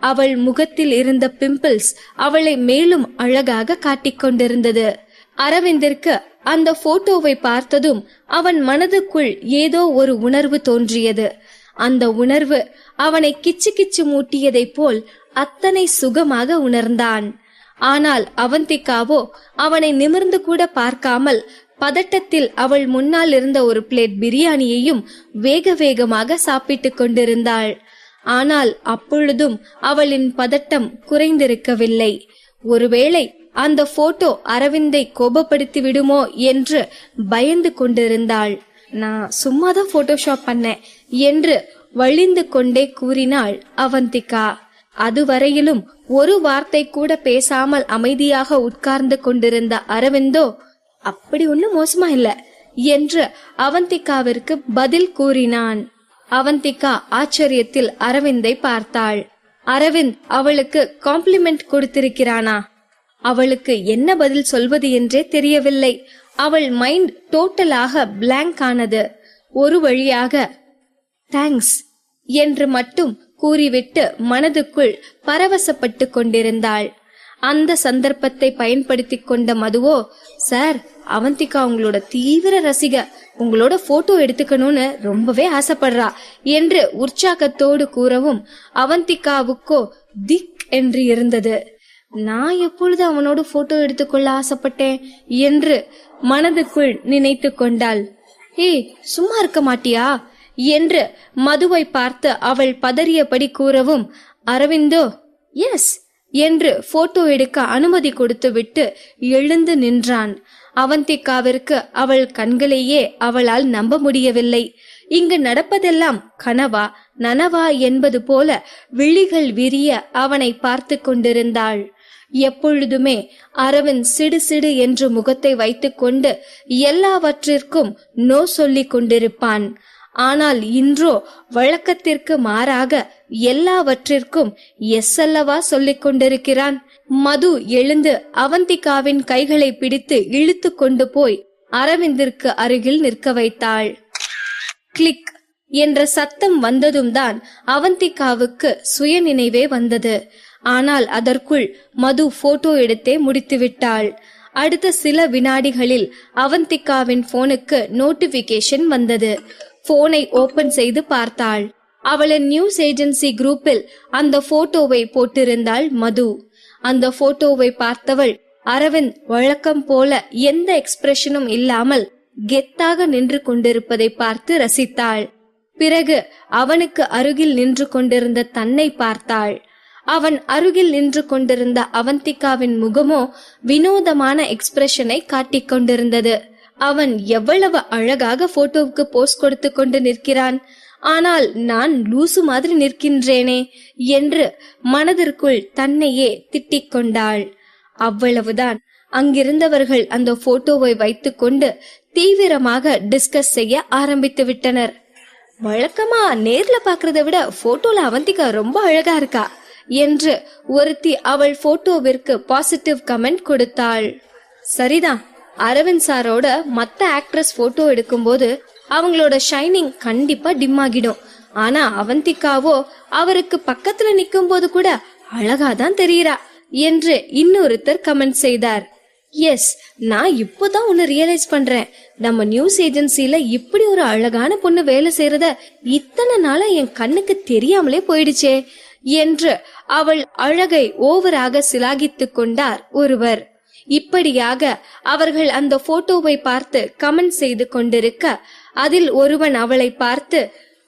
அவள் முகத்தில் இருந்த பிம்பிள்ஸ் அவளை மேலும் அழகாக காட்டிக்கொண்டிருந்தது. அரவிந்திற்கு அந்த போட்டோவை பார்த்ததும் அவன் மனதுக்குள் ஏதோ ஒரு உணர்வு தோன்றியது. அந்த உணர்வு அவனை கிச்சு கிச்சு மூட்டியதைப் போல் அத்தனை சுகமாக உணர்ந்தான். ஆனால் அவந்திகாவோ அவனை நிமிர்ந்து கூட பார்க்காமல் பதட்டத்தில் அவள் முன்னால் இருந்த ஒரு பிளேட் பிரியாணியையும் வேக வேகமாக சாப்பிட்டு கொண்டிருந்தாள். ஆனால் அப்பொழுதும் அவளின் பதட்டம் குறைந்திருக்கவில்லை. ஒருவேளை அந்த போட்டோ அரவிந்தை கோபப்படுத்தி விடுமோ என்று பயந்து கொண்டிருந்தாள். நான் சும்மாதான் போட்டோஷாப் பண்ணேன் என்று வழிந்து கொண்டே கூறினாள் அவந்திகா. அதுவரையிலும் ஒரு வார்த்தை கூட பேசாமல் அமைதியாக உட்கார்ந்து கொண்டிருந்த அரவிந்தோ அப்படி ஒன்னும் மோசமா இல்ல என்று அவந்திகாவிற்கு பதில் கூறினான். அவந்திகா ஆச்சரியத்தில் அரவிந்தை பார்த்தாள். அரவிந்த் அவளுக்கு காம்ப்ளிமெண்ட் கொடுத்திருக்கிறானா? அவளுக்கு என்ன பதில் சொல்வது என்றே தெரியவில்லை. அவள் மைண்ட் டோட்டலாக பிளாங்க் ஆனது. ஒரு வழியாக தேங்க்ஸ் என்று மட்டும் கூறிவிட்டு மனதுக்குள் பரவசப்பட்டு கொண்டிருந்தாள். அந்த சந்தர்ப்பத்தை பயன்படுத்தி கொண்ட மதுவோ, சார், அவந்திகா உங்களோட தீவிர ரசிக, உங்களோட போட்டோ எடுத்துக்கணும்னு ரொம்பவே ஆசைப்படுறா என்று உற்சாகத்தோடு கூறவும் அவந்திகாவுக்கோ திக் என்று இருந்தது. நான் எப்பொழுது அவனோட போட்டோ எடுத்துக்கொள்ள ஆசைப்பட்டேன் என்று மனதுக்குள் நினைத்து கொண்டாள். ஏய், சும்மா இருக்க மாட்டியா என்று மதுவை பார்த்து அவள் பதறியபடி கூறவும் அரவிந்தோ எஸ் என்று போட்டோ எடுக்க அனுமதி கொடுத்து விட்டு எழுந்து நின்றான். அவந்திகாவிற்கு அவள் கண்களையே அவளால் நம்ப முடியவில்லை. இங்கு நடப்பதெல்லாம் கனவா நனவா என்பது போல விழிகள் விரிய அவனை பார்த்து கொண்டிருந்தாள். எப்பொழுதுமே அரவிந்த் சிடு சிடு என்று முகத்தை வைத்துக் கொண்டு எல்லாவற்றிற்கும் நோ சொல்லிக் கொண்டிருப்பான். ஆனால் இன்றோ வழக்கத்திற்கு மாறாக எல்லாவற்றிற்கும் எஸ் அல்லவா சொல்லிக் கொண்டிருக்கிறான். மது எழுந்து அவந்திகாவின் கைகளை பிடித்து இழுத்து கொண்டு போய் அரவிந்திற்கு அருகில் நிற்க வைத்தாள். கிளிக் என்ற சத்தம் வந்ததும் தான் அவந்திகாவுக்கு சுய நினைவே வந்தது. ஆனால் அதற்குள் மது போட்டோ எடுத்தே முடித்து விட்டாள். அடுத்த சில வினாடிகளில் அவந்திகாவின் போனுக்கு நோட்டிபிகேஷன் வந்தது. போனை ஓபன் செய்து பார்த்தாள். அவளின் நியூஸ் ஏஜென்சி குரூப்பில் அந்த போட்டோவை போட்டிருந்தாள் மது. அந்த போட்டோவை பார்த்தவள் அரவிந்த் வழக்கம் போல எந்த எக்ஸ்பிரஷனும் இல்லாமல் கெத்தாக நின்று கொண்டிருப்பதை பார்த்து ரசித்தாள். பிறகு அவனுக்கு அருகில் நின்று கொண்டிருந்த தன்னை பார்த்தாள். அவன் அருகில் நின்று கொண்டிருந்த அவந்திகாவின் முகமோ வினோதமான எக்ஸ்பிரஷனை காட்டிக் கொண்டிருந்தது. அவன் எவ்வளவு அழகாக போட்டோவுக்கு போஸ் கொடுத்து கொண்டு நிற்கிறான். ஆனால் நான் லூசு மாதிரி நிற்கின்றேனே என்று மனதிற்குள் தன்னையே திட்டிக் கொண்டாள். அவ்வளவுதான். அங்கிருந்தவர்கள் அந்த போட்டோவை வைத்துக் கொண்டு தீவிரமாக டிஸ்கஸ் செய்ய ஆரம்பித்து விட்டனர். வழக்கமா நேர்ல பாக்குறத விட போட்டோல அவந்திகா ரொம்ப அழகா இருக்கா என்று ஒருத்தி அவள் போட்டோவிற்கு பாசிட்டிவ் கமெண்ட் கொடுத்தாள். சரிதான், அரவிந்த் சாரோட மத்த ஆக்ட்ரஸ் போட்டோ எடுக்கும்போது அவங்களோட ஷைனிங் கண்டிப்பா டிம் ஆகிடும். ஆனா அவந்திகாவோ அவருக்கு பக்கத்துல நிக்கும் போது கூட அழகாதான் தெரியுறா என்று இன்னொருத்தர் கமெண்ட் செய்தார். எஸ், நான் இப்போதான் ஒன்னு ரியலைஸ் பண்றேன். நம்ம நியூஸ் ஏஜென்சில இப்படி ஒரு அழகான பொண்ணு வேலை செய்யறத இத்தனை நாளா என் கண்ணுக்கு தெரியாமலே போயிடுச்சே என்று அவள் அழகை ஓவராக சிலாகித்து கொண்டார் ஒருவர். இப்படியாக அவர்கள் அந்த போட்டோவை பார்த்து கமெண்ட் செய்து கொண்டிருக்க அதில் ஒருவன் அவளை பார்த்து,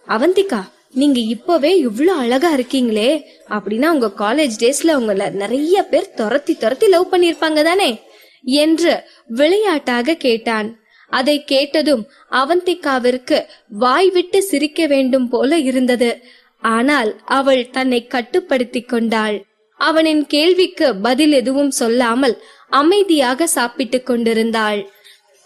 அவந்திகா, நீங்க இப்பவே இவ்ளோ அழகா இருக்கீங்களே, அப்படின்னா உங்க காலேஜ் டேஸ்ல உங்களை நிறைய பேர் துரத்தி லவ் பண்ணிருப்பாங்க தானே என்று விளையாட்டாக கேட்டான். அதை கேட்டதும் அவந்திகாவிற்கு வாய் விட்டு சிரிக்க வேண்டும் போல இருந்தது. ஆனால் அவள் தன்னை கட்டுப்படுத்தி கொண்டாள். அவனின் கேள்விக்கு பதில் எதுவும் சொல்லாமல் அமைதியாக சாப்பிட்டு கொண்டிருந்தாள்.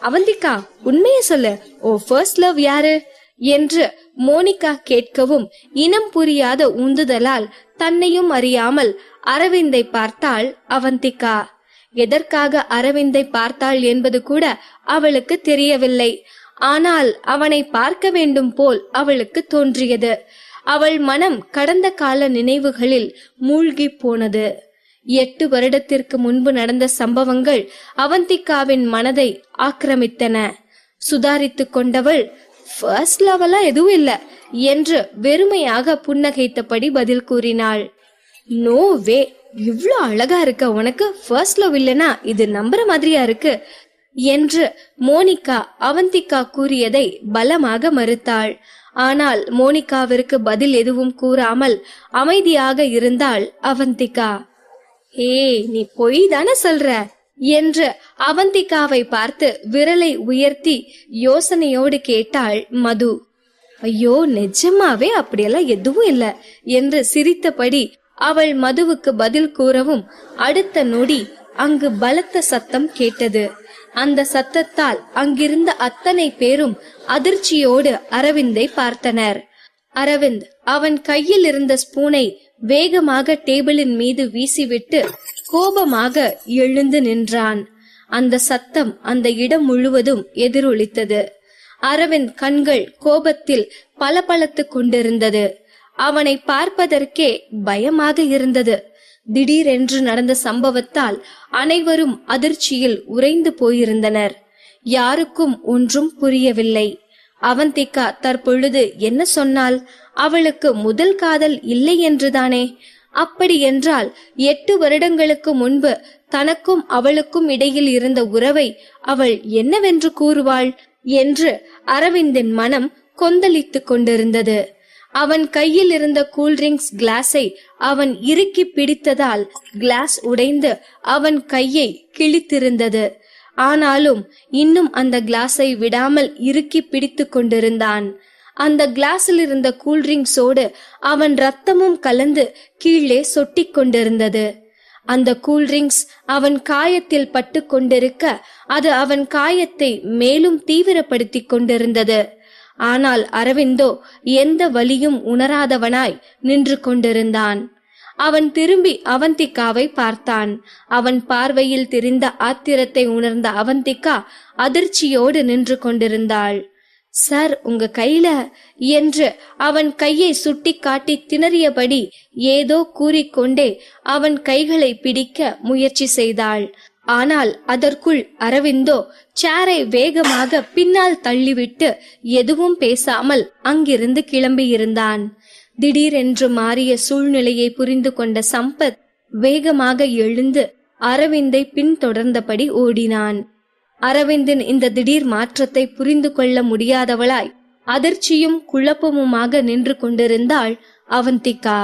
அவந்திகா, உண்மையை சொல்லு, ஓ ஃபர்ஸ்ட் லவ் யாரு என்று மோனிகா கேட்கவும் இனம் புரியாத உந்துதலால் தன்னையும் அறியாமல் அரவிந்தை பார்த்தாள் அவந்திகா. எதற்காக அரவிந்தை பார்த்தாள் என்பது கூட அவளுக்கு தெரியவில்லை. ஆனால் அவனை பார்க்க வேண்டும் போல் அவளுக்கு தோன்றியது. அவள் மனம் கடந்த கால நினைவுகளில் மூழ்கி போனது. 8 வருடத்திற்கு முன்பு நடந்த சம்பவங்கள் அவந்திகாவின் மனதை ஆக்கிரமித்தன. சுதாரித்து கொண்டவள், ஃபர்ஸ்ட் லவ் எல்லாம் எதுவும் இல்ல, என்று வெறுமையாக புன்னகைத்தபடி பதில் கூறினாள். நோ வே, இவ்ளோ அழகா இருக்க உனக்கு ஃபர்ஸ்ட் லவ் இல்லனா இது நம்புற மாதிரியா இருக்கு என்று மோனிகா அவந்திகா கூறியதை பலமாக மறுத்தாள். ஆனால் மோனிகாவிற்கு பதில் எதுவும் கூறாமல் அமைதியாக இருந்தாள் அவந்திகா. ஹே, நீ பொய் தானே சொல்ற என்று அவந்திகாவை பார்த்து விரலை உயர்த்தி யோசனையோடு கேட்டாள் மது. ஐயோ, நிஜமாவே அப்படியெல்லாம் எதுவும் இல்ல என்று சிரித்தபடி அவள் மதுவுக்கு பதில் கூறவும் அடுத்த நொடி அங்கு பலத்த சத்தம் கேட்டது. அந்த சத்தத்தால் அங்கிருந்த அத்தனை பேரும் அதிர்ச்சியோடு அரவிந்தை பார்த்தனர். அரவிந்த் அவன் கையில் இருந்த ஸ்பூனை வேகமாக டேபிளின் மீது வீசிவிட்டு கோபமாக எழுந்து நின்றான். அந்த சத்தம் அந்த இடம் முழுவதும் எதிரொலித்தது. அரவிந்த் கண்கள் கோபத்தில் பளபளத்து கொண்டிருந்தது. அவனை பார்ப்பதற்கே பயமாக இருந்தது. திடீரென்று நடந்த சம்பவத்தால் அனைவரும் அதிர்ச்சியில் உறைந்து போயிருந்தனர். யாருக்கும் ஒன்றும் புரியவில்லை. அவந்திகா தற்பொழுது என்ன சொன்னாள்? அவளுக்கு முதல் காதல் இல்லை என்றுதானே? அப்படி என்றால் 8 வருடங்களுக்கு முன்பு தனக்கும் அவளுக்கும் இடையில் இருந்த உறவை அவள் என்னவென்று கூறுவாள் என்று அரவிந்தின் மனம் கொந்தளித்துக் கொண்டிருந்தது. அவன் கையில் இருந்த கூல்ட்ரிங்க்ஸ் கிளாஸை அவன் இறுக்கி பிடித்ததால் கிளாஸ் உடைந்து அவன் கையை கிழித்திருந்தது. ஆனாலும் இன்னும் அந்த கிளாஸை விடாமல் இறுக்கி பிடித்து கொண்டிருந்தான். அந்த கிளாஸில் இருந்த கூல்ட்ரிங்க்ஸோடு அவன் ரத்தமும் கலந்து கீழே சொட்டி கொண்டிருந்தது. அந்த கூல்ட்ரிங்க்ஸ் அவன் காயத்தில் பட்டு கொண்டிருக்க அது அவன் காயத்தை மேலும் தீவிரப்படுத்தி கொண்டிருந்தது. ஆனால் அரவிந்தோ எந்த வலியும் உணராதவனாய் நின்று கொண்டிருந்தான். அவன் திரும்பி அவந்திகாவை பார்த்தான். அவன் பார்வையில் தெரிந்த ஆத்திரத்தை உணர்ந்த அவந்திகா அதிர்ச்சியோடு நின்று கொண்டிருந்தாள். சார், உங்க கையில என்று அவன் கையை சுட்டி காட்டி திணறியபடி ஏதோ கூறிக்கொண்டே அவன் கைகளை பிடிக்க முயற்சி செய்தாள். ஆனால் அதற்குள் அரவிந்தோ சேரை வேகமாக பின்னால் தள்ளிவிட்டு எதுவும் பேசாமல் அங்கிருந்து கிளம்பியிருந்தான். திடீரென்று மாறிய சூழ்நிலையை புரிந்து கொண்ட சம்பத் வேகமாக எழுந்து அரவிந்தை பின்தொடர்ந்தபடி ஓடினான். அரவிந்தின் இந்த திடீர் மாற்றத்தை புரிந்து கொள்ள முடியாதவளாய் அதிர்ச்சியும் குழப்பமுமாக நின்று கொண்டிருந்தாள் அவந்திகா.